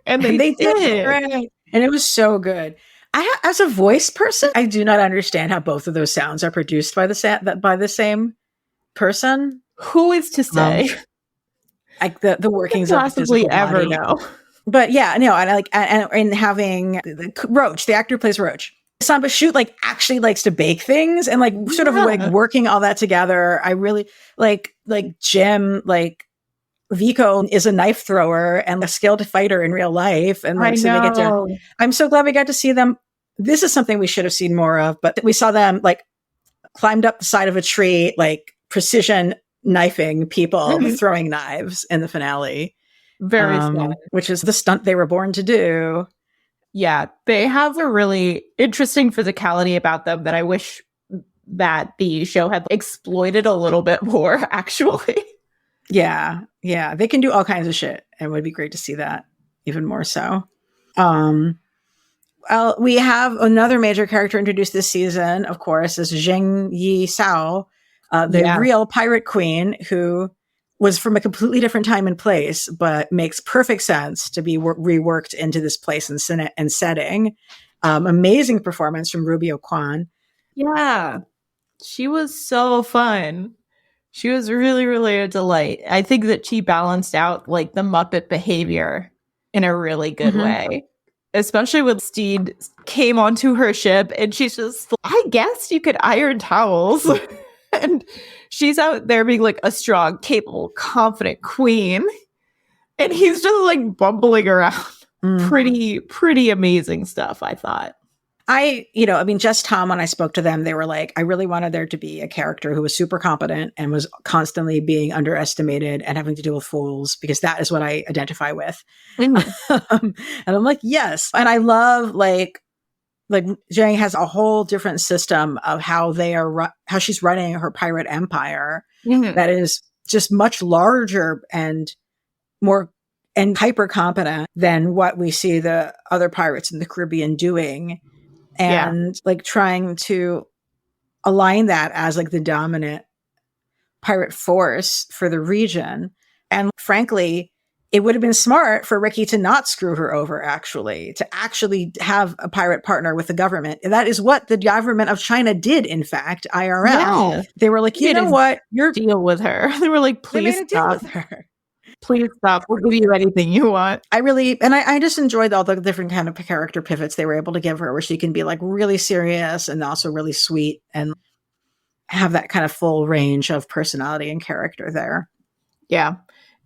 [SPEAKER 2] And they did.
[SPEAKER 1] Right. And it was so good. As a voice person, I do not understand how both of those sounds are produced by the same person.
[SPEAKER 2] Who is to say?
[SPEAKER 1] Like the workings of
[SPEAKER 2] possibly ever
[SPEAKER 1] body.
[SPEAKER 2] know.
[SPEAKER 1] But yeah, no, and having the Roach, the actor who plays Roach. Samba Shoot like actually likes to bake things, and like sort of like working all that together. I really like Jim, like Vico is a knife thrower and a skilled fighter in real life. And like, so they get to, I'm so glad we got to see them. This is something we should have seen more of, but we saw them like climbed up the side of a tree, like precision knifing people throwing knives in the finale.
[SPEAKER 2] Very fun.
[SPEAKER 1] Which is the stunt they were born to do.
[SPEAKER 2] Yeah, they have a really interesting physicality about them that I wish that the show had exploited a little bit more, actually.
[SPEAKER 1] Yeah, they can do all kinds of shit. It would be great to see that even more so. Well, we have another major character introduced this season, of course, is Zheng Yi Sao, the real pirate queen who was from a completely different time and place, but makes perfect sense to be reworked into this place and setting. Amazing performance from Rubio Kwan.
[SPEAKER 2] Yeah, she was so fun. She was really, really a delight. I think that she balanced out like the Muppet behavior in a really good way. Especially when Steed came onto her ship and she's just, I guess you could iron towels. And she's out there being like a strong, capable, confident queen. And he's just like bumbling around. Pretty amazing stuff, I thought.
[SPEAKER 1] I mean, just Tom, when I spoke to them, they were like, I really wanted there to be a character who was super competent and was constantly being underestimated and having to deal with fools, because that is what I identify with.
[SPEAKER 2] Mhm.
[SPEAKER 1] And I'm like, yes. And I love like Zhang has a whole different system of how how she's running her pirate empire
[SPEAKER 2] Mhm.
[SPEAKER 1] that is just much larger and more and hyper competent than what we see the other pirates in the Caribbean doing.
[SPEAKER 2] Yeah.
[SPEAKER 1] And like trying to align that as like the dominant pirate force for the region. And frankly, it would have been smart for Ricky to not screw her over, to actually have a pirate partner with the government. And that is what the government of China did, in fact, IRL.
[SPEAKER 2] Yeah.
[SPEAKER 1] They were like, you know what?
[SPEAKER 2] Deal with her. They were like,
[SPEAKER 1] They
[SPEAKER 2] please
[SPEAKER 1] made a deal
[SPEAKER 2] stop.
[SPEAKER 1] with her.
[SPEAKER 2] Please stop. We'll give you anything you want.
[SPEAKER 1] I just enjoyed all the different kind of character pivots they were able to give her, where she can be like really serious and also really sweet and have that kind of full range of personality and character there.
[SPEAKER 2] Yeah.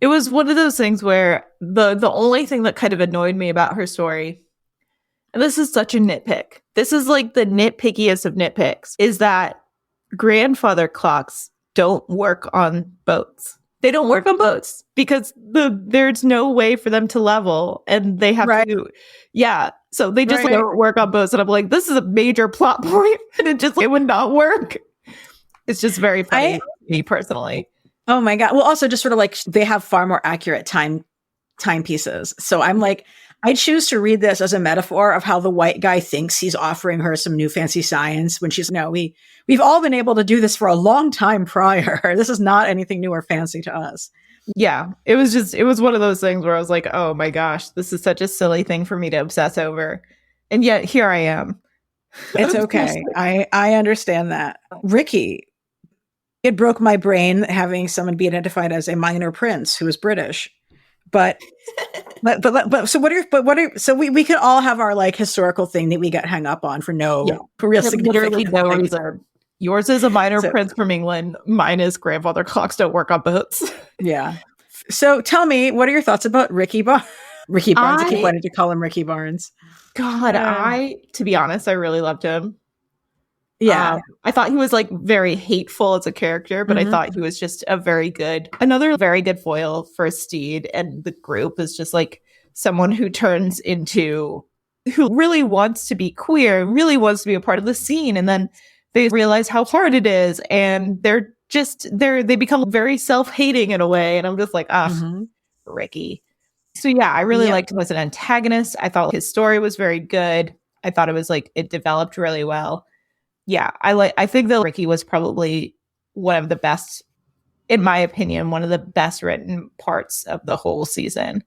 [SPEAKER 2] It was one of those things where the only thing that kind of annoyed me about her story, and this is such a nitpick, this is like the nitpickiest of nitpicks, is that grandfather clocks don't work on boats. They don't work on boats because there's no way for them to level, and they have to, so they just don't work on boats. And I'm like, this is a major plot point, and it would not work. It's just very funny to me personally.
[SPEAKER 1] Oh my God. Well, also just sort of like they have far more accurate timepieces. So I'm like, I choose to read this as a metaphor of how the white guy thinks he's offering her some new fancy science when she's, no, we've all been able to do this for a long time prior. This is not anything new or fancy to us.
[SPEAKER 2] Yeah. It was one of those things where I was like, oh my gosh, this is such a silly thing for me to obsess over. And yet here I am.
[SPEAKER 1] It's okay. I understand that. Ricky, it broke my brain having someone be identified as a minor prince who is British. But so we could all have our like historical thing that we got hung up on for real significant
[SPEAKER 2] no reason. Yours is a minor prince from England. Mine is grandfather clocks don't work on boats.
[SPEAKER 1] Yeah. So tell me, what are your thoughts about Ricky Barnes? I keep wanting to call him Ricky Barnes.
[SPEAKER 2] God, to be honest, I really loved him.
[SPEAKER 1] Yeah.
[SPEAKER 2] I thought he was like very hateful as a character, but I thought he was just another very good foil for Steed, and the group is just like someone who really wants to be queer, really wants to be a part of the scene, and then they realize how hard it is, and they become very self-hating in a way, and I'm just like, Ricky. So yeah, I really liked him as an antagonist. I thought his story was very good. I thought it was like it developed really well. Yeah, I think that Ricky was probably one of the best, in my opinion, one of the best written parts of the whole season.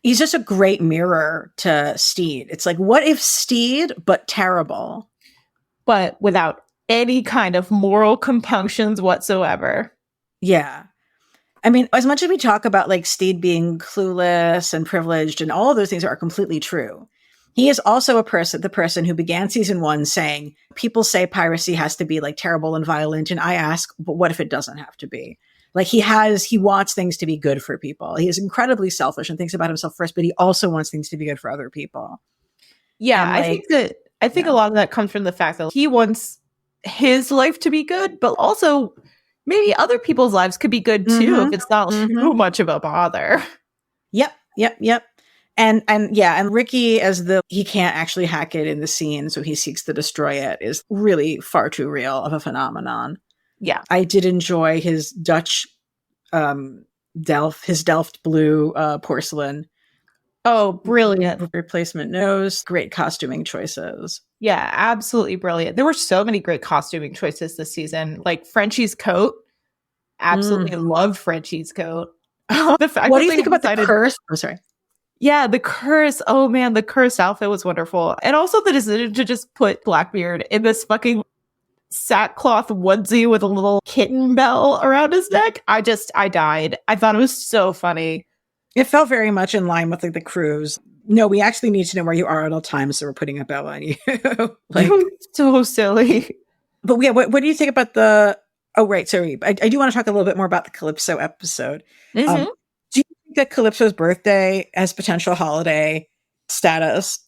[SPEAKER 1] He's just a great mirror to Steed. It's like, what if Steed, but terrible?
[SPEAKER 2] But without any kind of moral compunctions whatsoever. Yeah.
[SPEAKER 1] I mean, as much as we talk about like Steed being clueless and privileged and all of those things are completely true, he is also the person who began season 1 saying, people say piracy has to be like terrible and violent. And I ask, but what if it doesn't have to be? Like he wants things to be good for people. He is incredibly selfish and thinks about himself first, but he also wants things to be good for other people.
[SPEAKER 2] Yeah, I think a lot of that comes from the fact that he wants his life to be good, but also maybe other people's lives could be good too if it's not too much of a bother.
[SPEAKER 1] Yep. And Ricky, he can't actually hack it in the scene, so he seeks to destroy it, is really far too real of a phenomenon.
[SPEAKER 2] Yeah.
[SPEAKER 1] I did enjoy his Dutch Delft blue porcelain.
[SPEAKER 2] Oh, brilliant.
[SPEAKER 1] Replacement nose, great costuming choices.
[SPEAKER 2] Yeah, absolutely brilliant. There were so many great costuming choices this season. Like Frenchie's coat. Absolutely loved Frenchie's coat.
[SPEAKER 1] What do you think about the curse? I'm sorry.
[SPEAKER 2] Yeah, the curse. Oh man, the cursed outfit was wonderful. And also the decision to just put Blackbeard in this fucking sackcloth onesie with a little kitten bell around his neck. I died. I thought it was so funny.
[SPEAKER 1] It felt very much in line with like the cruise. No, we actually need to know where you are at all times, so we're putting a bell on you. Like
[SPEAKER 2] so silly.
[SPEAKER 1] But yeah, what do you think about the? Oh, right. Sorry, I do want to talk a little bit more about the Calypso episode. Do you think that Calypso's birthday has potential holiday status?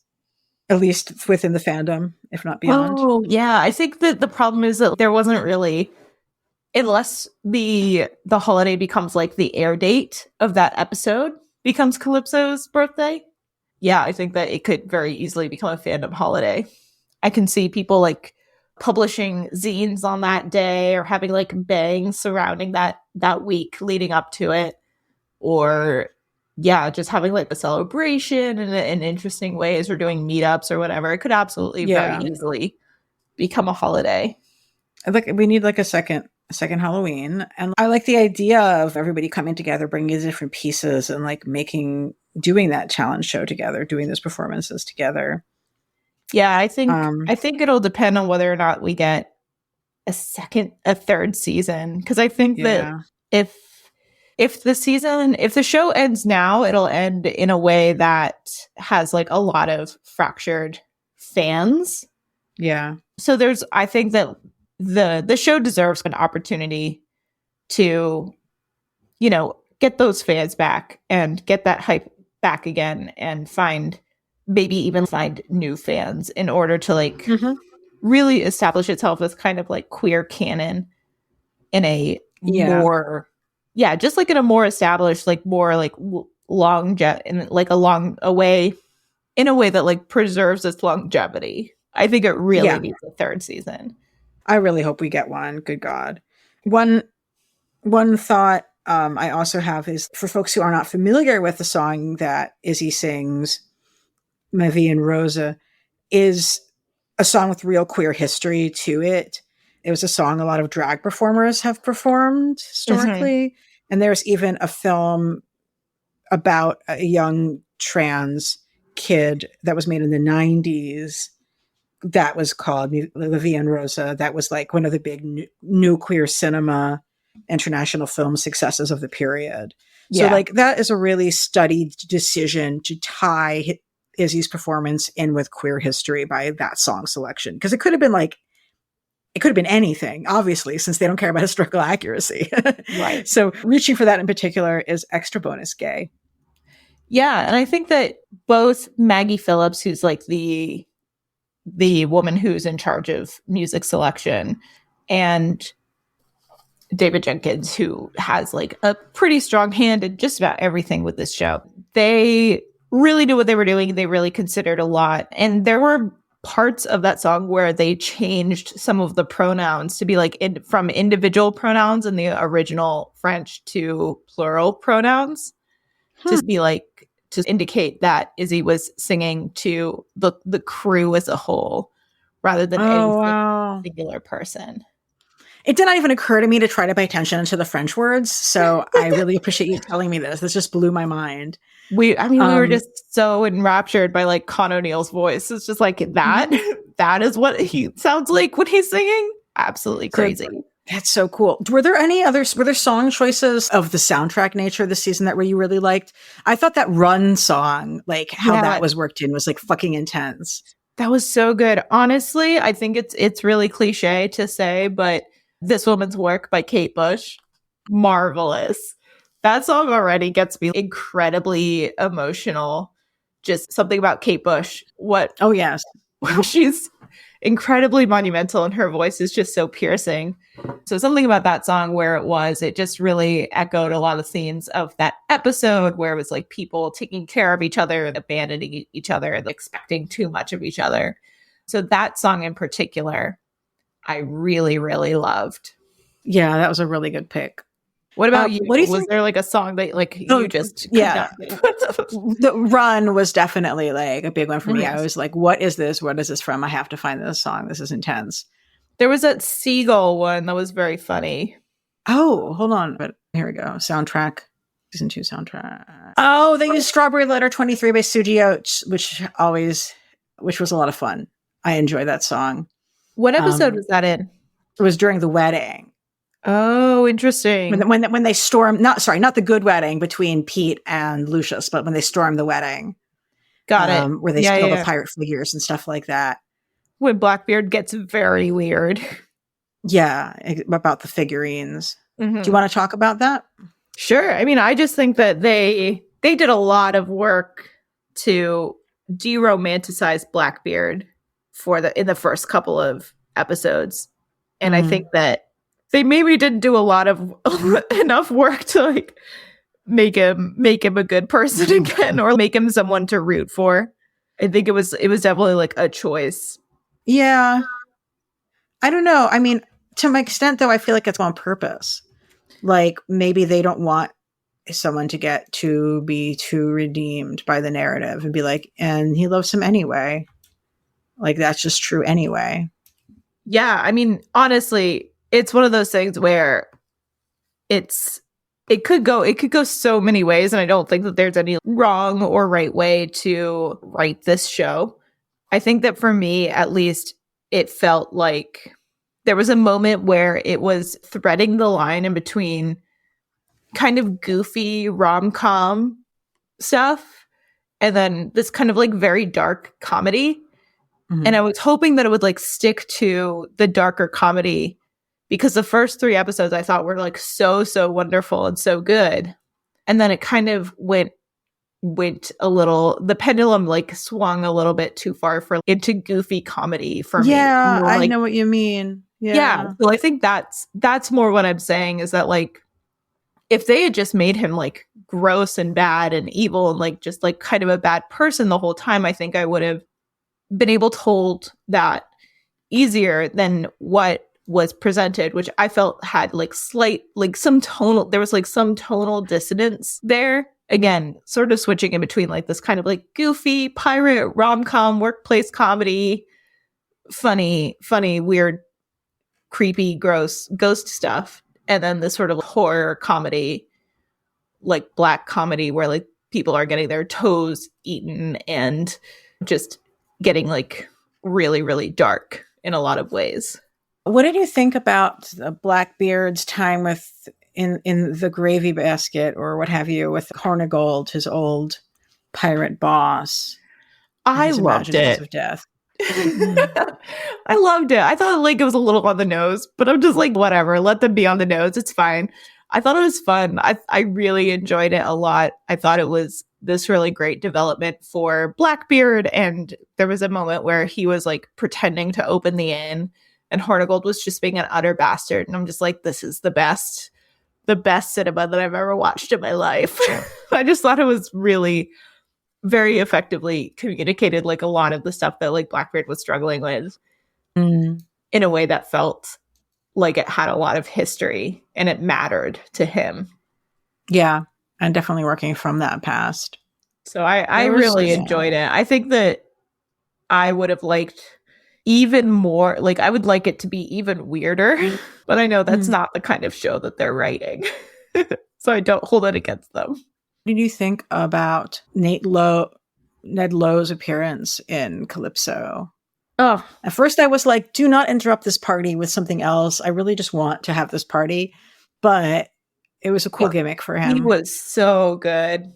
[SPEAKER 1] at least within the fandom, if not beyond.
[SPEAKER 2] Oh, yeah. I think that the problem is that there wasn't really, unless the holiday becomes like the air date of that episode becomes Calypso's birthday. Yeah, I think that it could very easily become a fandom holiday. I can see people like publishing zines on that day or having like bangs surrounding that week leading up to it, or yeah, just having like a celebration in interesting ways, or doing meetups or whatever. It could absolutely very easily become a holiday.
[SPEAKER 1] We need like a second Halloween. And I like the idea of everybody coming together, bringing different pieces and like doing that challenge show together, doing those performances together.
[SPEAKER 2] Yeah, I think it'll depend on whether or not we get a third season. Because I think that if the show ends now, it'll end in a way that has like a lot of fractured fans.
[SPEAKER 1] Yeah.
[SPEAKER 2] So I think that the show deserves an opportunity to, get those fans back and get that hype back again, and maybe even find new fans in order to like really establish itself as kind of like queer canon in a more, just like in a more established, like more like in a way that like preserves its longevity. I think it really needs a third season.
[SPEAKER 1] I really hope we get one. Good God. One thought I also have is, for folks who are not familiar with the song that Izzy sings, Ma Vie en Rose, is a song with real queer history to it. It was a song a lot of drag performers have performed historically. And there's even a film about a young trans kid that was made in the 90s that was called La Vie en Rose. That was like one of the big new queer cinema international film successes of the period. So like that is a really studied decision to tie Izzy's performance in with queer history by that song selection. Because it could have been anything, obviously, since they don't care about historical accuracy.
[SPEAKER 2] Right.
[SPEAKER 1] So reaching for that in particular is extra bonus gay.
[SPEAKER 2] Yeah. And I think that both Maggie Phillips, who's like the woman who's in charge of music selection, and David Jenkins, who has like a pretty strong hand in just about everything with this show, they really knew what they were doing. They really considered a lot. And there were parts of that song where they changed some of the pronouns to be like from individual pronouns in the original French to plural pronouns to be like, to indicate that Izzy was singing to the crew as a whole rather than any singular person.
[SPEAKER 1] It did not even occur to me to try to pay attention to the French words. So I really appreciate you telling me this. This just blew my mind.
[SPEAKER 2] We were just so enraptured by like Con O'Neill's voice. It's just like that is what he sounds like when he's singing. Absolutely crazy.
[SPEAKER 1] That's so cool. Were there song choices of the soundtrack nature this season that you really liked? I thought that Run song, like how that was worked in, was like fucking intense.
[SPEAKER 2] That was so good. Honestly, I think it's really cliche to say, but This Woman's Work by Kate Bush, marvelous. That song already gets me incredibly emotional. Just something about Kate Bush.
[SPEAKER 1] Oh, yes.
[SPEAKER 2] She's incredibly monumental and her voice is just so piercing. So something about that song where it just really echoed a lot of themes of that episode where it was like people taking care of each other, abandoning each other, and expecting too much of each other. So that song in particular, I really, really loved.
[SPEAKER 1] Yeah, that was a really good pick.
[SPEAKER 2] What about you? Was there like a song that like you just
[SPEAKER 1] The Run was definitely like a big one for me. I was like, what is this? What is this from? I have to find this song. This is intense.
[SPEAKER 2] There was that Seagull one that was very funny.
[SPEAKER 1] Oh, hold on. But here we go. Soundtrack. Season 2 soundtrack. Oh, they used Strawberry Letter 23 by Suji Oates, which was a lot of fun. I enjoyed that song.
[SPEAKER 2] What episode was that in?
[SPEAKER 1] It was during the wedding.
[SPEAKER 2] Oh, interesting.
[SPEAKER 1] When they stormed, not the good wedding between Pete and Lucius, but when they stormed the wedding.
[SPEAKER 2] Got it.
[SPEAKER 1] Where they steal the pirate figures and stuff like that.
[SPEAKER 2] When Blackbeard gets very weird.
[SPEAKER 1] Yeah, about the figurines. Mm-hmm. Do you want to talk about that?
[SPEAKER 2] Sure. I mean, I just think that they did a lot of work to de-romanticized Blackbeard in the first couple of episodes. And I think that they maybe didn't do a lot of enough work to like make him a good person again, or make him someone to root for. I think it was definitely like a choice.
[SPEAKER 1] Yeah. I don't know. I mean, to my extent though, I feel like it's on purpose. Like maybe they don't want someone to be too redeemed by the narrative and be like, and he loves him anyway. Like that's just true anyway.
[SPEAKER 2] Yeah, I mean, honestly, it's one of those things where it could go so many ways, and I don't think that there's any wrong or right way to write this show. I think that for me, at least, it felt like there was a moment where it was threading the line in between kind of goofy rom-com stuff and then this kind of like very dark comedy. Mm-hmm. And I was hoping that it would like stick to the darker comedy, because the first 3 episodes I thought were like so wonderful and so good. And then it kind of went a little, the pendulum like swung a little bit too far into goofy comedy for me.
[SPEAKER 1] Yeah, I know what you mean.
[SPEAKER 2] Yeah. So I think that's more what I'm saying, is that like if they had just made him like gross and bad and evil and like just like kind of a bad person the whole time, I think I would have been able to hold that easier than what was presented, which I felt had like some tonal dissonance there. Again, sort of switching in between like this kind of like goofy pirate rom-com workplace comedy, funny, weird, creepy, gross ghost stuff, and then this sort of horror comedy, like black comedy, where like people are getting their toes eaten and just getting like really, really dark in a lot of ways.
[SPEAKER 1] What did you think about Blackbeard's time in the gravy basket or what have you with Hornigold, his old pirate boss?
[SPEAKER 2] I loved it.
[SPEAKER 1] Of death.
[SPEAKER 2] I loved it. I thought like it was a little on the nose, but I'm just like, whatever, let them be on the nose. It's fine. I thought it was fun. I really enjoyed it a lot. I thought it was this really great development for Blackbeard. And there was a moment where he was like pretending to open the inn and Hornigold was just being an utter bastard. And I'm just like, this is the best cinema that I've ever watched in my life. I just thought it was really very effectively communicated like a lot of the stuff that like Blackbeard was struggling with in a way that felt like it had a lot of history and it mattered to him.
[SPEAKER 1] Yeah, and definitely working from that past.
[SPEAKER 2] So I really enjoyed it. I think that I would have liked even more, like I would like it to be even weirder, but I know that's not the kind of show that they're writing. So I don't hold it against them.
[SPEAKER 1] What did you think about Ned Lowe's appearance in Calypso?
[SPEAKER 2] Oh,
[SPEAKER 1] at first I was like, do not interrupt this party with something else. I really just want to have this party. But it was a cool gimmick for him.
[SPEAKER 2] He was so good.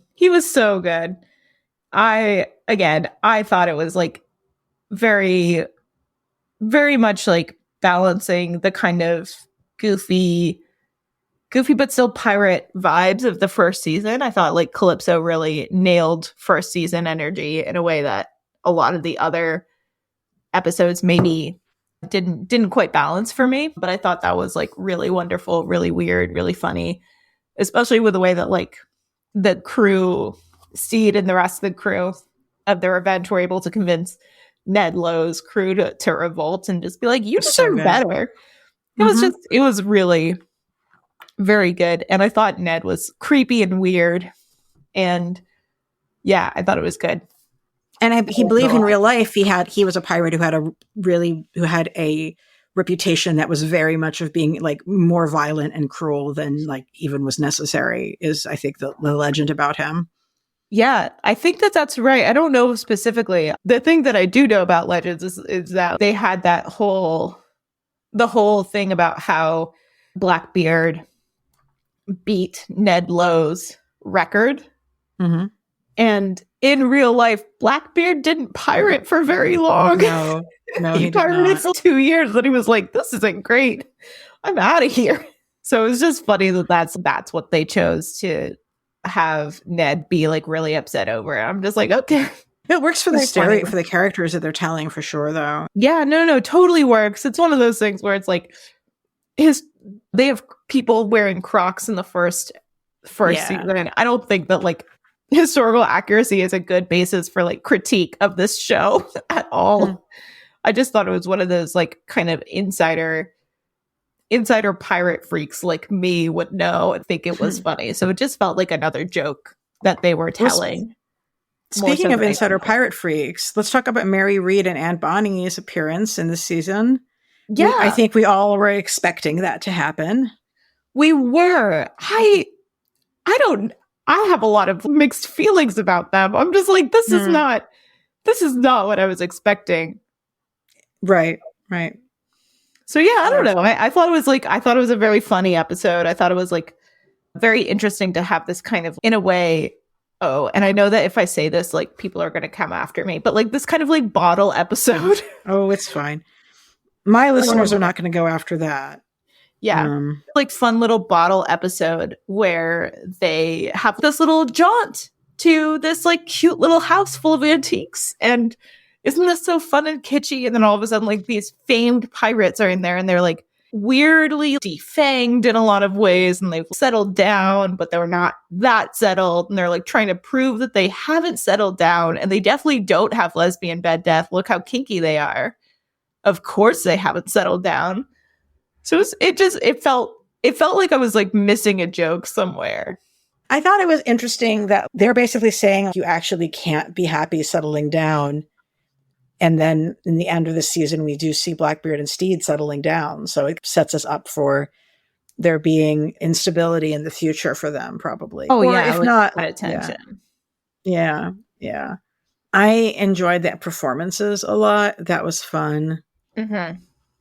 [SPEAKER 2] I thought it was like very, very much like balancing the kind of goofy but still pirate vibes of the first season. I thought like Calypso really nailed first season energy in a way that a lot of the other episodes maybe didn't quite balance for me. But I thought that was like really wonderful, really weird, really funny, especially with the way that like the crew, Steed and the rest of the crew of the Revenge were able to convince Ned Lowe's crew to revolt and just be like, you deserve better. It was really very good. And I thought Ned was creepy and weird. And yeah, I thought it was good.
[SPEAKER 1] And he believed in real life. He was a pirate who had a reputation that was very much of being like more violent and cruel than like even was necessary, is I think the legend about him.
[SPEAKER 2] Yeah, I think that's right. I don't know specifically. The thing that I do know about Legends is that they had the whole thing about how Blackbeard beat Ned Lowe's record. Mm-hmm. And in real life, Blackbeard didn't pirate for very long.
[SPEAKER 1] No,
[SPEAKER 2] he pirated for 2 years, and he was like, this isn't great. I'm out of here. So it was just funny that that's what they chose to have Ned be like really upset over. I'm just like, okay,
[SPEAKER 1] It works for the
[SPEAKER 2] Very funny.
[SPEAKER 1] for the characters that they're telling for sure, though.
[SPEAKER 2] Yeah, no, totally works. It's one of those things where it's like they have people wearing Crocs in the first
[SPEAKER 1] Yeah.
[SPEAKER 2] season. I don't think that like historical accuracy is a good basis for like critique of this show at all.
[SPEAKER 1] Mm.
[SPEAKER 2] I just thought it was one of those like kind of insider pirate freaks like me would know and think it was funny. So it just felt like another joke that they were telling.
[SPEAKER 1] Speaking of insider pirate freaks, let's talk about Mary Read and Anne Bonny's appearance in this season.
[SPEAKER 2] Yeah.
[SPEAKER 1] I think we all were expecting that to happen.
[SPEAKER 2] We were. I have a lot of mixed feelings about them. I'm just like, this is not what I was expecting.
[SPEAKER 1] Right.
[SPEAKER 2] So yeah, I don't know. I thought it was a very funny episode. I thought it was like very interesting to have this kind of, in a way, and I know that if I say this, like people are going to come after me, but like this kind of like bottle episode.
[SPEAKER 1] Oh, it's fine. My listeners are not going to go after that.
[SPEAKER 2] Yeah. Like fun little bottle episode where they have this little jaunt to this like cute little house full of antiques. And isn't this so fun and kitschy? And then all of a sudden, like these famed pirates are in there and they're like weirdly defanged in a lot of ways. And they've settled down, but they're not that settled. And they're like trying to prove that they haven't settled down. And they definitely don't have lesbian bed death. Look how kinky they are. Of course they haven't settled down. So it felt like I was like missing a joke somewhere.
[SPEAKER 1] I thought it was interesting that they're basically saying you actually can't be happy settling down. And then in the end of the season, we do see Blackbeard and Steed settling down. So it sets us up for there being instability in the future for them, probably.
[SPEAKER 2] Oh,
[SPEAKER 1] or
[SPEAKER 2] yeah.
[SPEAKER 1] If not,
[SPEAKER 2] attention.
[SPEAKER 1] Yeah. I enjoyed the performances a lot. That was fun.
[SPEAKER 2] Mm-hmm.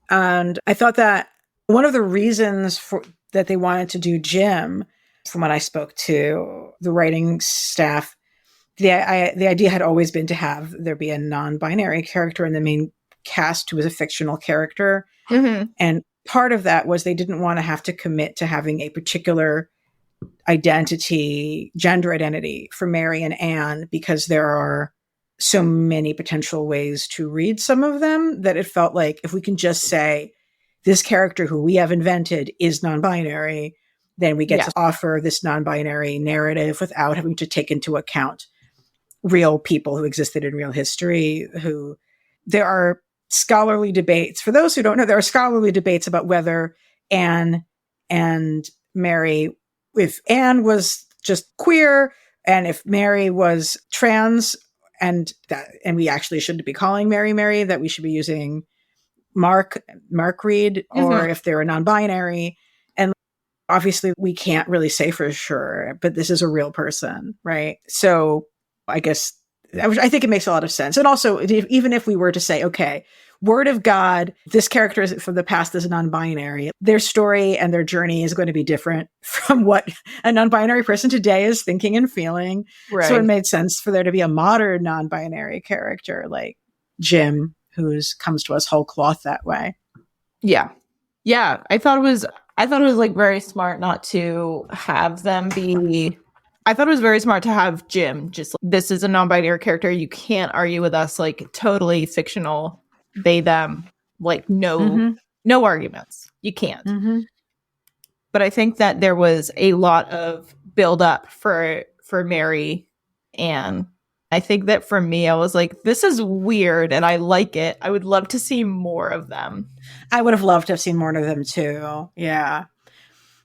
[SPEAKER 1] And I thought that one of the reasons that they wanted to do Jim, from when I spoke to the writing staff, the idea had always been to have there be a non-binary character in the main cast who was a fictional character.
[SPEAKER 2] Mm-hmm.
[SPEAKER 1] And part of that was they didn't want to have to commit to having a particular gender identity for Mary and Anne, because there are so many potential ways to read some of them that it felt like if we can just say this character who we have invented is non-binary, then we get to offer this non-binary narrative without having to take into account real people who existed in real history. There are scholarly debates. For those who don't know, there are scholarly debates about whether Anne and Mary, if Anne was just queer and if Mary was trans, and we actually shouldn't be calling Mary, that we should be using Mark Reed, or if they're non-binary. And obviously we can't really say for sure, but this is a real person, right? So I guess I think it makes a lot of sense. And also, even if we were to say, okay, word of God, this character from the past is non-binary, their story and their journey is going to be different from what a non-binary person today is thinking and feeling. Right. So it made sense for there to be a modern non-binary character like Jim, who comes to us whole cloth that way.
[SPEAKER 2] Yeah. I thought it was like very smart not to have them be. I thought it was very smart to have Jim just this is a non-binary character. You can't argue with us, like totally fictional, they, them, like no arguments. You can't. Mm-hmm. But I think that there was a lot of build up for Mary, and I think that for me, I was like, this is weird and I like it. I would love to see more of them.
[SPEAKER 1] I would have loved to have seen more of them too. Yeah.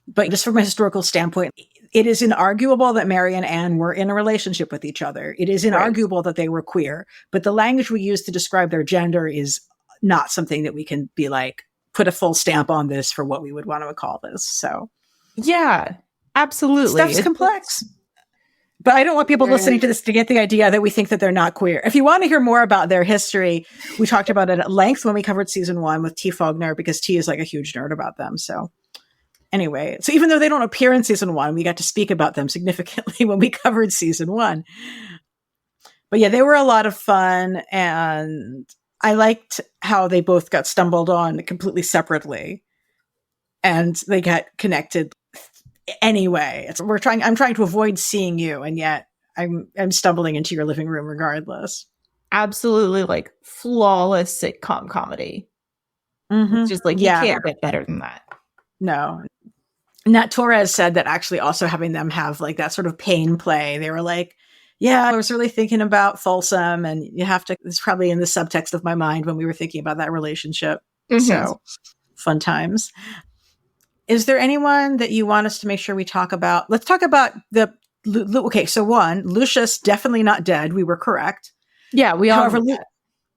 [SPEAKER 1] But just from a historical standpoint, it is inarguable that Mary and Anne were in a relationship with each other. It is inarguable that they were queer, but the language we use to describe their gender is not something that we can be like, put a full stamp on this for what we would want to call this. So
[SPEAKER 2] yeah, absolutely.
[SPEAKER 1] Stuff's complex. But I don't want people listening to this to get the idea that we think that they're not queer. If you want to hear more about their history, we talked about it at length when we covered season 1 with T. Faulkner, because T is like a huge nerd about them. So anyway, so even though they don't appear in season 1, we got to speak about them significantly when we covered season 1. But yeah, they were a lot of fun. And I liked how they both got stumbled on completely separately. And they got connected anyway. I'm trying to avoid seeing you. And yet I'm stumbling into your living room regardless.
[SPEAKER 2] Absolutely, like, flawless sitcom comedy. It's just like, you can't get better than that.
[SPEAKER 1] No. Nat Torres said that actually also having them have like that sort of pain play, they were like, yeah, I was really thinking about Folsom, and you have to, it's probably in the subtext of my mind when we were thinking about that relationship. So fun times. Is there anyone that you want us to make sure we talk about? Let's talk about okay, so one, Lucius definitely not dead. We were correct.
[SPEAKER 2] Yeah, we all.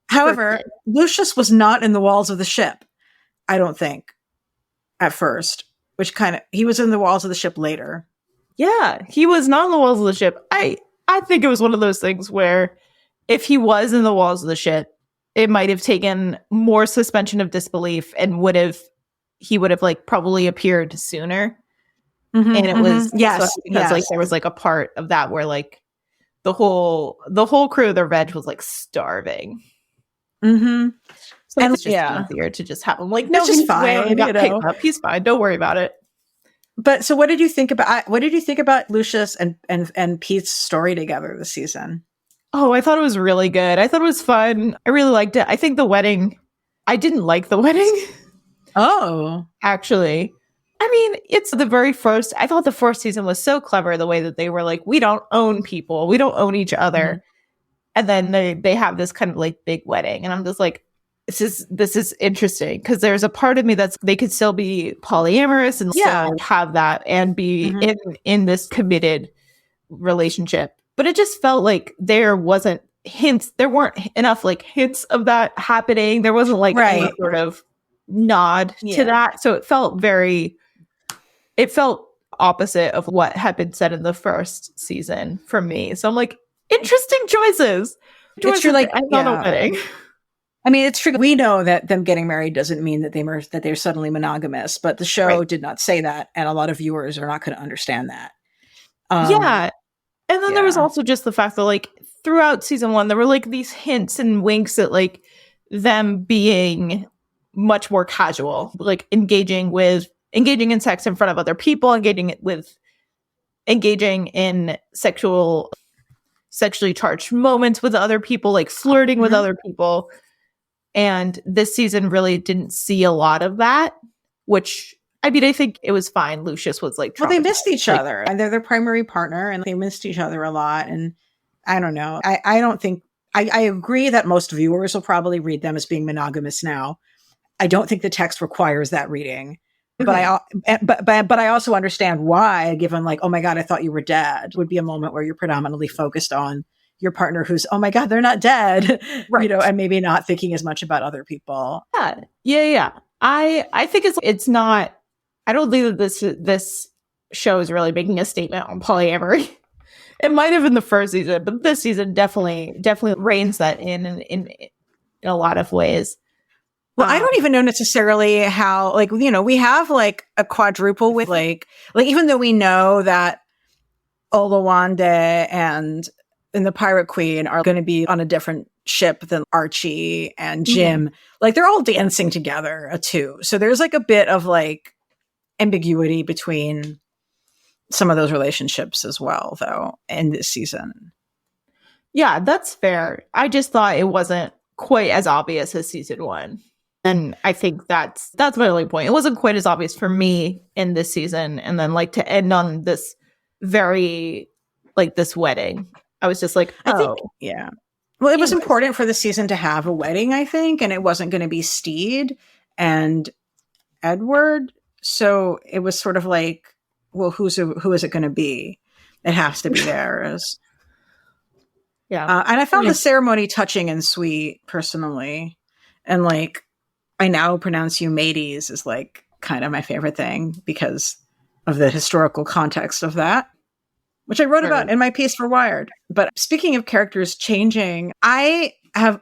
[SPEAKER 1] However, Lucius was not in the walls of the ship, I don't think, at first, which he was in the walls of the ship later.
[SPEAKER 2] Yeah, he was not in the walls of the ship. I think it was one of those things where if he was in the walls of the ship, it might have taken more suspension of disbelief and he would have like probably appeared sooner. And it was because like there was like a part of that where like the whole crew of the Reg was like starving. So it's just easier to just have him like, no, he's fine. Picked up. He's fine. Don't worry about it.
[SPEAKER 1] But so what did you think about Lucius and Pete's story together this season?
[SPEAKER 2] Oh, I thought it was really good. I thought it was fun. I really liked it. I think the wedding, I didn't like the wedding.
[SPEAKER 1] Oh.
[SPEAKER 2] Actually. I mean, it's the very first, I thought the first season was so clever, the way that they were like, we don't own people. We don't own each other. And then they have this kind of like big wedding. And I'm just like, this is interesting because there's a part of me that's they could still be polyamorous and still have that and be in this committed relationship. But it just felt like there weren't enough like hints of that happening. There wasn't like any sort of nod to that. So it felt opposite of what had been said in the first season for me. So I'm like, interesting choices.
[SPEAKER 1] It's true, like,
[SPEAKER 2] I'm not a wedding.
[SPEAKER 1] I mean, it's true. We know that them getting married doesn't mean that they're suddenly monogamous, but the show did not say that, and a lot of viewers are not going to understand that.
[SPEAKER 2] And then there was also just the fact that, like, throughout season 1, there were like these hints and winks at like them being much more casual, like engaging in sex in front of other people, engaging in sexually charged moments with other people, like flirting with other people. And this season really didn't see a lot of that, which, I mean, I think it was fine. Lucius was like,
[SPEAKER 1] well, they missed each other, and they're their primary partner, and they missed each other a lot. And I don't know. I don't think, I agree that most viewers will probably read them as being monogamous now. I don't think the text requires that reading. But I also understand why, given like, oh my God, I thought you were dead, would be a moment where you're predominantly focused on your partner who's, oh my God, they're not dead, and maybe not thinking as much about other people.
[SPEAKER 2] Yeah. I think it's not, I don't think that this show is really making a statement on polyamory. It might have in the first season, but this season definitely reins that in a lot of ways.
[SPEAKER 1] Well, I don't even know necessarily how, like, we have like a quadruple with like even though we know that Olawande and the Pirate Queen are going to be on a different ship than Archie and Jim, like they're all dancing together too. So there's like a bit of like ambiguity between some of those relationships as well, though, in this season.
[SPEAKER 2] Yeah, that's fair. I just thought it wasn't quite as obvious as season 1. And I think that's my only point. It wasn't quite as obvious for me in this season. And then like to end on this very, like this wedding, I was just like,
[SPEAKER 1] I think, yeah. Well, it was important for the season to have a wedding, I think, and it wasn't going to be Steed and Edward. So it was sort of like, well, who is it going to be? It has to be theirs.
[SPEAKER 2] Yeah.
[SPEAKER 1] And I found the ceremony touching and sweet, personally. And like, I now pronounce you mateys is like kind of my favorite thing because of the historical context of that, which I wrote about in my piece for Wired. But speaking of characters changing, I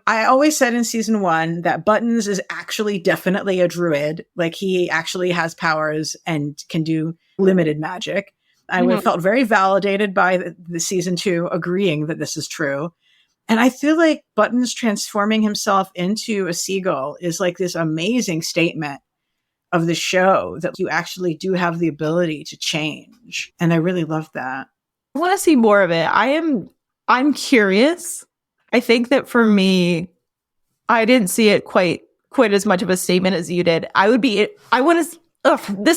[SPEAKER 1] always said in season 1 that Buttons is actually definitely a druid. Like he actually has powers and can do limited magic. I felt very validated by the season 2 agreeing that this is true. And I feel like Buttons transforming himself into a seagull is like this amazing statement of the show that you actually do have the ability to change. And I really love that.
[SPEAKER 2] I want to see more of it. I'm curious. I think that for me, I didn't see it quite as much of a statement as you did. This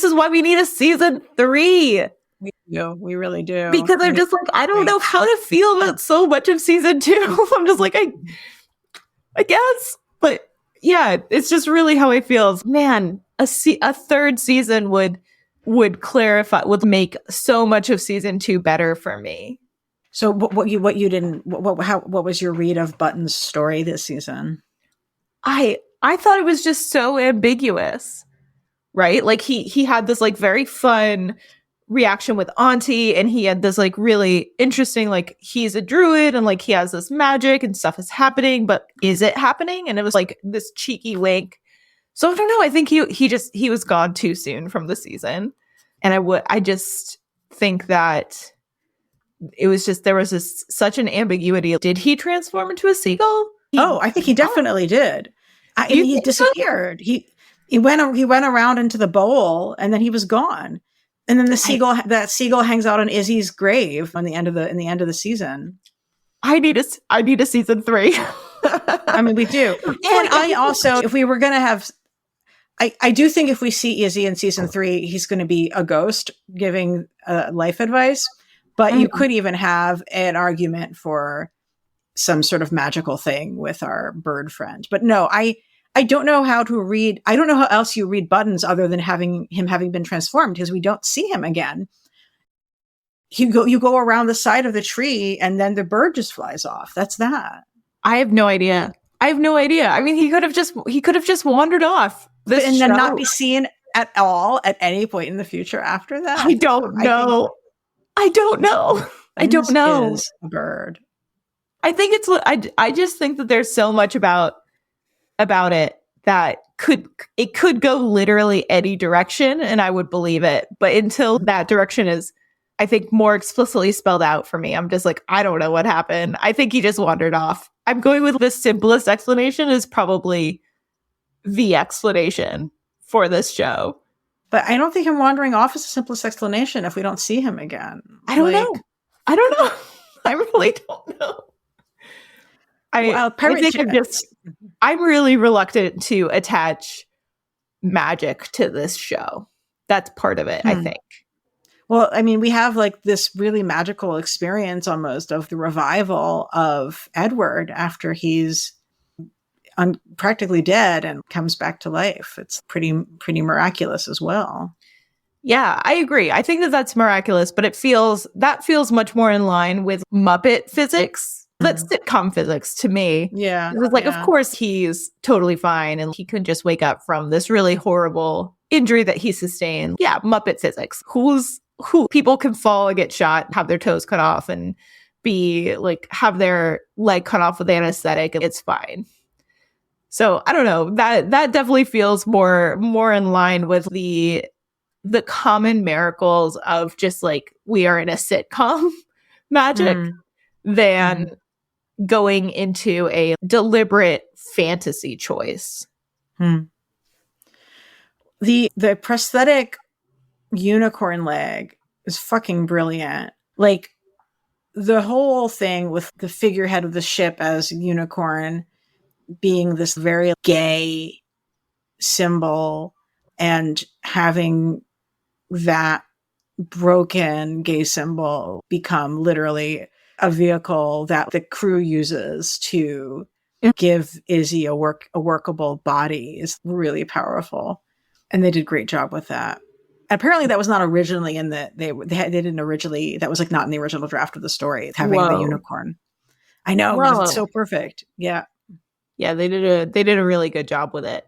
[SPEAKER 2] is why we need a season 3.
[SPEAKER 1] We do. We really do.
[SPEAKER 2] Because I'm just like, I don't know how to feel about so much of season 2. I'm just like, I guess. But yeah, it's just really how it feels. Man, a third season would clarify, would make so much of season 2 better for me.
[SPEAKER 1] So what was your read of Button's story this season?
[SPEAKER 2] I thought it was just so ambiguous, right? Like he had this like very fun reaction with Auntie, and he had this like really interesting, like, he's a druid and like he has this magic and stuff is happening, but is it happening? And it was like this cheeky wink. So I don't know. I think he was gone too soon from the season. And I just think that it was just, there was such an ambiguity. Did he transform into a seagull?
[SPEAKER 1] I think he definitely did. He disappeared. So? He went around into the bowl and then he was gone. And then that seagull hangs out on Izzy's grave in the end of the season.
[SPEAKER 2] I need a season 3.
[SPEAKER 1] I mean, we do. And I also, if we were going to have, I do think if we see Izzy in season 3, he's going to be a ghost giving life advice. But you could even have an argument for some sort of magical thing with our bird friend. But no, I don't know how to read. I don't know how else you read Buttons other than having been transformed, because we don't see him again. You go around the side of the tree and then the bird just flies off. That's that.
[SPEAKER 2] I have no idea. I mean, he could have just wandered off
[SPEAKER 1] then not be seen at all at any point in the future after that.
[SPEAKER 2] I don't know. I don't know.
[SPEAKER 1] Is a bird.
[SPEAKER 2] I think I just think that there's so much about it that could go literally any direction, and I would believe it. But until that direction is, I think, more explicitly spelled out for me, I'm just like, I don't know what happened. I think he just wandered off. I'm going with the simplest explanation is probably the explanation for this show.
[SPEAKER 1] But I don't think him wandering off is the simplest explanation if we don't see him again.
[SPEAKER 2] I don't know. I really don't know. I'm really reluctant to attach magic to this show. That's part of it, I think.
[SPEAKER 1] Well, I mean, we have like this really magical experience almost of the revival of Edward after he's practically dead and comes back to life. It's pretty miraculous as well.
[SPEAKER 2] Yeah, I agree. I think that's miraculous, but that feels much more in line with Muppet physics. That's sitcom physics to me.
[SPEAKER 1] Yeah.
[SPEAKER 2] It's like, of course he's totally fine and he could just wake up from this really horrible injury that he sustained. Yeah, Muppet physics. Who people can fall and get shot, have their toes cut off, and be like, have their leg cut off with anesthetic. It's fine. So I don't know. That definitely feels more in line with the common miracles of just like, we are in a sitcom magic than going into a deliberate fantasy choice.
[SPEAKER 1] The prosthetic unicorn leg is fucking brilliant. Like, the whole thing with the figurehead of the ship as unicorn being this very gay symbol, and having that broken gay symbol become literally a vehicle that the crew uses to give Izzy a workable body is really powerful. And they did a great job with that. Apparently that was not originally in they didn't originally, that was like not in the original draft of the story, having the unicorn. I know, it's so perfect. Yeah.
[SPEAKER 2] Yeah, they did a really good job with it.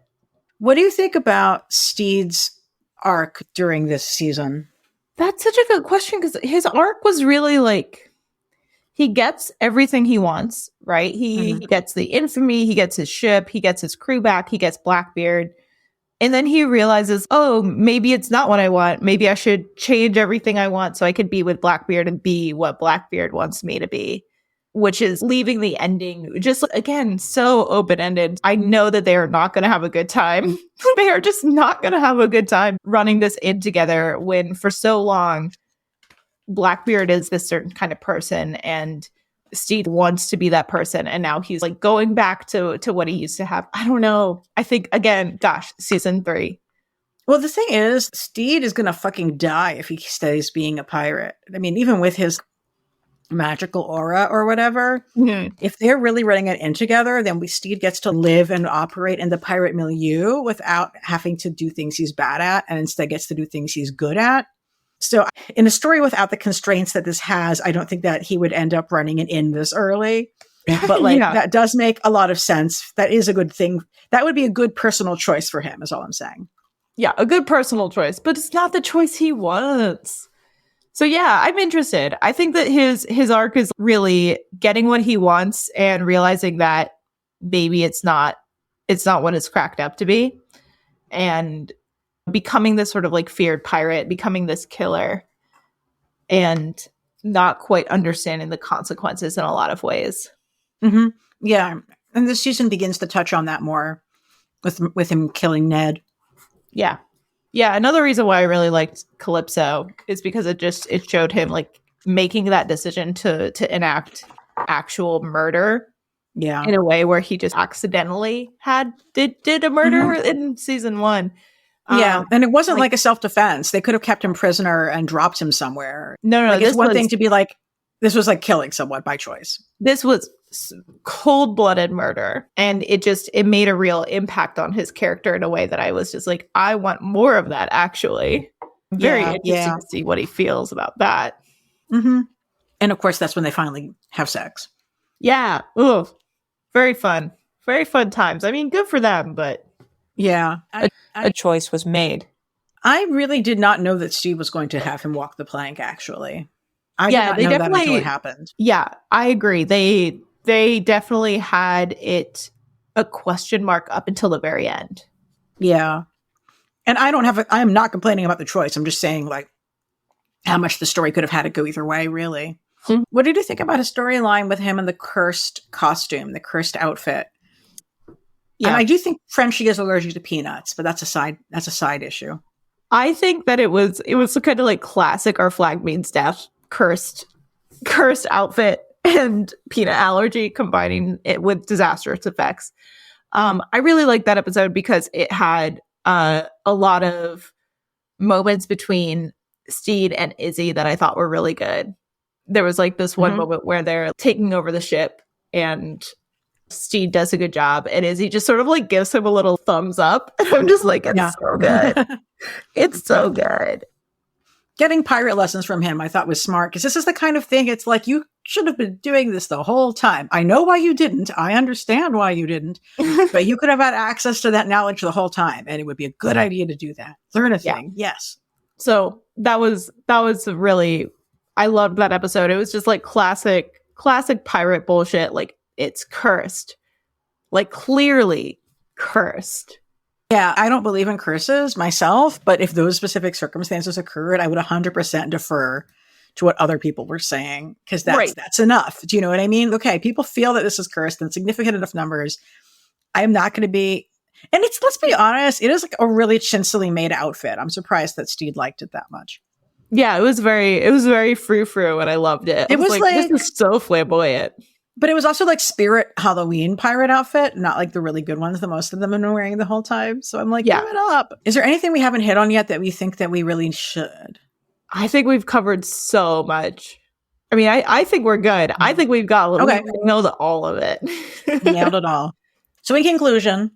[SPEAKER 1] What do you think about Steed's arc during this season?
[SPEAKER 2] That's such a good question, because his arc was really like, he gets everything he wants, right? He gets the infamy, he gets his ship, he gets his crew back, he gets Blackbeard. And then he realizes, oh, maybe it's not what I want. Maybe I should change everything I want so I could be with Blackbeard and be what Blackbeard wants me to be, which is leaving the ending just, again, so open-ended. I know that they are not going to have a good time. They are just not going to have a good time running this in together when for so long Blackbeard is this certain kind of person and Steed wants to be that person. And now he's like going back to what he used to have. I don't know. I think, again, gosh, season 3.
[SPEAKER 1] Well, the thing is, Steed is going to fucking die if he stays being a pirate. I mean, even with his magical aura or whatever, if they're really running it in together, then Steed gets to live and operate in the pirate milieu without having to do things he's bad at, and instead gets to do things he's good at. So in a story without the constraints that this has, I don't think that he would end up running it in this early. But like that does make a lot of sense. That is a good thing. That would be a good personal choice for him, is all I'm saying.
[SPEAKER 2] Yeah, a good personal choice, but it's not the choice he wants. So yeah, I'm interested. I think that his arc is really getting what he wants and realizing that maybe it's not what it's cracked up to be, and becoming this sort of like feared pirate, becoming this killer, and not quite understanding the consequences in a lot of ways.
[SPEAKER 1] Mm-hmm. Yeah, and this season begins to touch on that more with him killing Ned.
[SPEAKER 2] Yeah. Yeah, another reason why I really liked Calypso is because it showed him like making that decision to enact actual murder.
[SPEAKER 1] Yeah.
[SPEAKER 2] In a way where he just accidentally did a murder in season 1.
[SPEAKER 1] Yeah, and it wasn't like a self-defense. They could have kept him prisoner and dropped him somewhere.
[SPEAKER 2] No,
[SPEAKER 1] like, it's one thing to be like, this was like killing someone by choice.
[SPEAKER 2] This was cold-blooded murder, and it made a real impact on his character in a way that I was just like, I want more of that, actually. Very interested to see what he feels about that.
[SPEAKER 1] Mm-hmm. And of course, that's when they finally have sex.
[SPEAKER 2] Yeah. Ooh, very fun. Very fun times. I mean, good for them, but
[SPEAKER 1] yeah,
[SPEAKER 2] a choice was made.
[SPEAKER 1] I really did not know that Steve was going to have him walk the plank, actually. I did not know that until it happened.
[SPEAKER 2] Yeah, I agree. They definitely had it a question mark up until the very end.
[SPEAKER 1] Yeah. And I'm not complaining about the choice. I'm just saying, like, how much the story could have had to go either way, really. Mm-hmm. What did you think about a storyline with him in the cursed costume, the cursed outfit? Yeah. And I do think Frenchie is allergic to peanuts, but that's a side issue.
[SPEAKER 2] I think that it was kind of like classic Our Flag Means Death, cursed outfit and peanut allergy, combining it with disastrous effects. I really liked that episode because it had a lot of moments between Steed and Izzy that I thought were really good. There was like this one moment where they're taking over the ship and Steed does a good job and Izzy just sort of like gives him a little thumbs up. And I'm just like, it's so good. It's so good.
[SPEAKER 1] Getting pirate lessons from him I thought was smart, because this is the kind of thing, it's like, you should have been doing this the whole time. I know why you didn't. I understand why you didn't. But you could have had access to that knowledge the whole time, and it would be a good idea to do that. Learn a thing. Yes.
[SPEAKER 2] So that was really, I loved that episode. It was just like classic pirate bullshit. Like, it's cursed. Like, clearly cursed.
[SPEAKER 1] Yeah, I don't believe in curses myself, but if those specific circumstances occurred, I would 100% defer to what other people were saying, because that's enough. Do you know what I mean? Okay, people feel that this is cursed in significant enough numbers. I am not going to be, and let's be honest, it is like a really chinsily made outfit. I'm surprised that Steed liked it that much.
[SPEAKER 2] Yeah, it was very frou-frou, and I loved it.
[SPEAKER 1] It was like
[SPEAKER 2] this is so flamboyant.
[SPEAKER 1] But it was also like Spirit Halloween pirate outfit, not like the really good ones that most of them have been wearing the whole time. So I'm like, give it up. Is there anything we haven't hit on yet that we think that we really should?
[SPEAKER 2] I think we've covered so much. I mean, I think we're good. I think we've got a little, we nailed all of it.
[SPEAKER 1] Nailed it all. So in conclusion,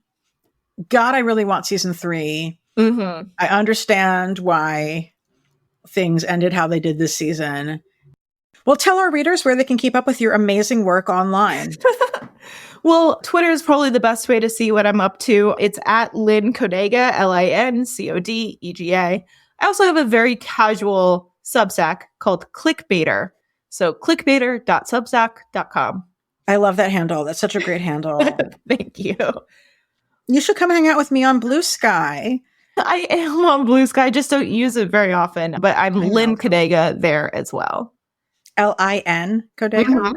[SPEAKER 1] God, I really want season 3. Mm-hmm. I understand why things ended how they did this season. Well, tell our readers where they can keep up with your amazing work online.
[SPEAKER 2] Well, Twitter is probably the best way to see what I'm up to. It's at Lynn Codega, LINCODEGA. I also have a very casual Substack called Clickbaiter. So clickbaiter.substack.com.
[SPEAKER 1] I love that handle. That's such a great handle.
[SPEAKER 2] Thank you.
[SPEAKER 1] You should come hang out with me on Blue Sky.
[SPEAKER 2] I am on Blue Sky. I just don't use it very often, but I'm Lynn Codega there as well.
[SPEAKER 1] LIN Codega. Mm-hmm.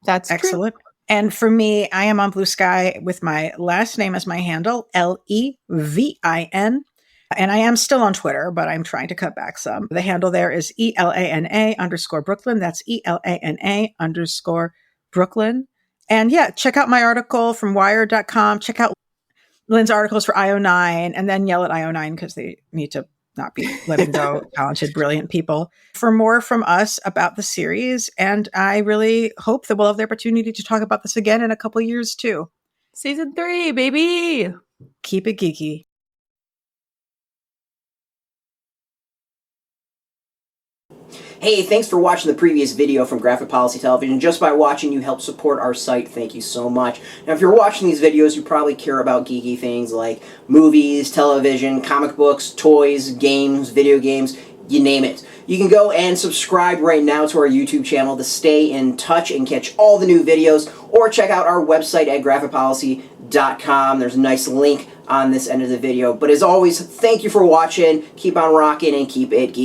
[SPEAKER 2] That's
[SPEAKER 1] excellent.
[SPEAKER 2] True.
[SPEAKER 1] And for me, I am on Blue Sky with my last name as my handle, LEVIN. And I am still on Twitter, but I'm trying to cut back some. The handle there is ELANA_Brooklyn. That's ELANA_Brooklyn. And yeah, check out my article from wired.com. Check out Lynn's articles for IO9 and then yell at IO9 because they need to not be letting go talented, brilliant people for more from us about the series. And I really hope that we'll have the opportunity to talk about this again in a couple years too.
[SPEAKER 2] Season 3, baby.
[SPEAKER 1] Keep it geeky.
[SPEAKER 3] Hey, thanks for watching the previous video from Graphic Policy Television. Just by watching, you help support our site. Thank you so much. Now, if you're watching these videos, you probably care about geeky things like movies, television, comic books, toys, games, video games, you name it. You can go and subscribe right now to our YouTube channel to stay in touch and catch all the new videos, or check out our website at graphicpolicy.com. There's a nice link on this end of the video. But as always, thank you for watching. Keep on rocking and keep it geeky.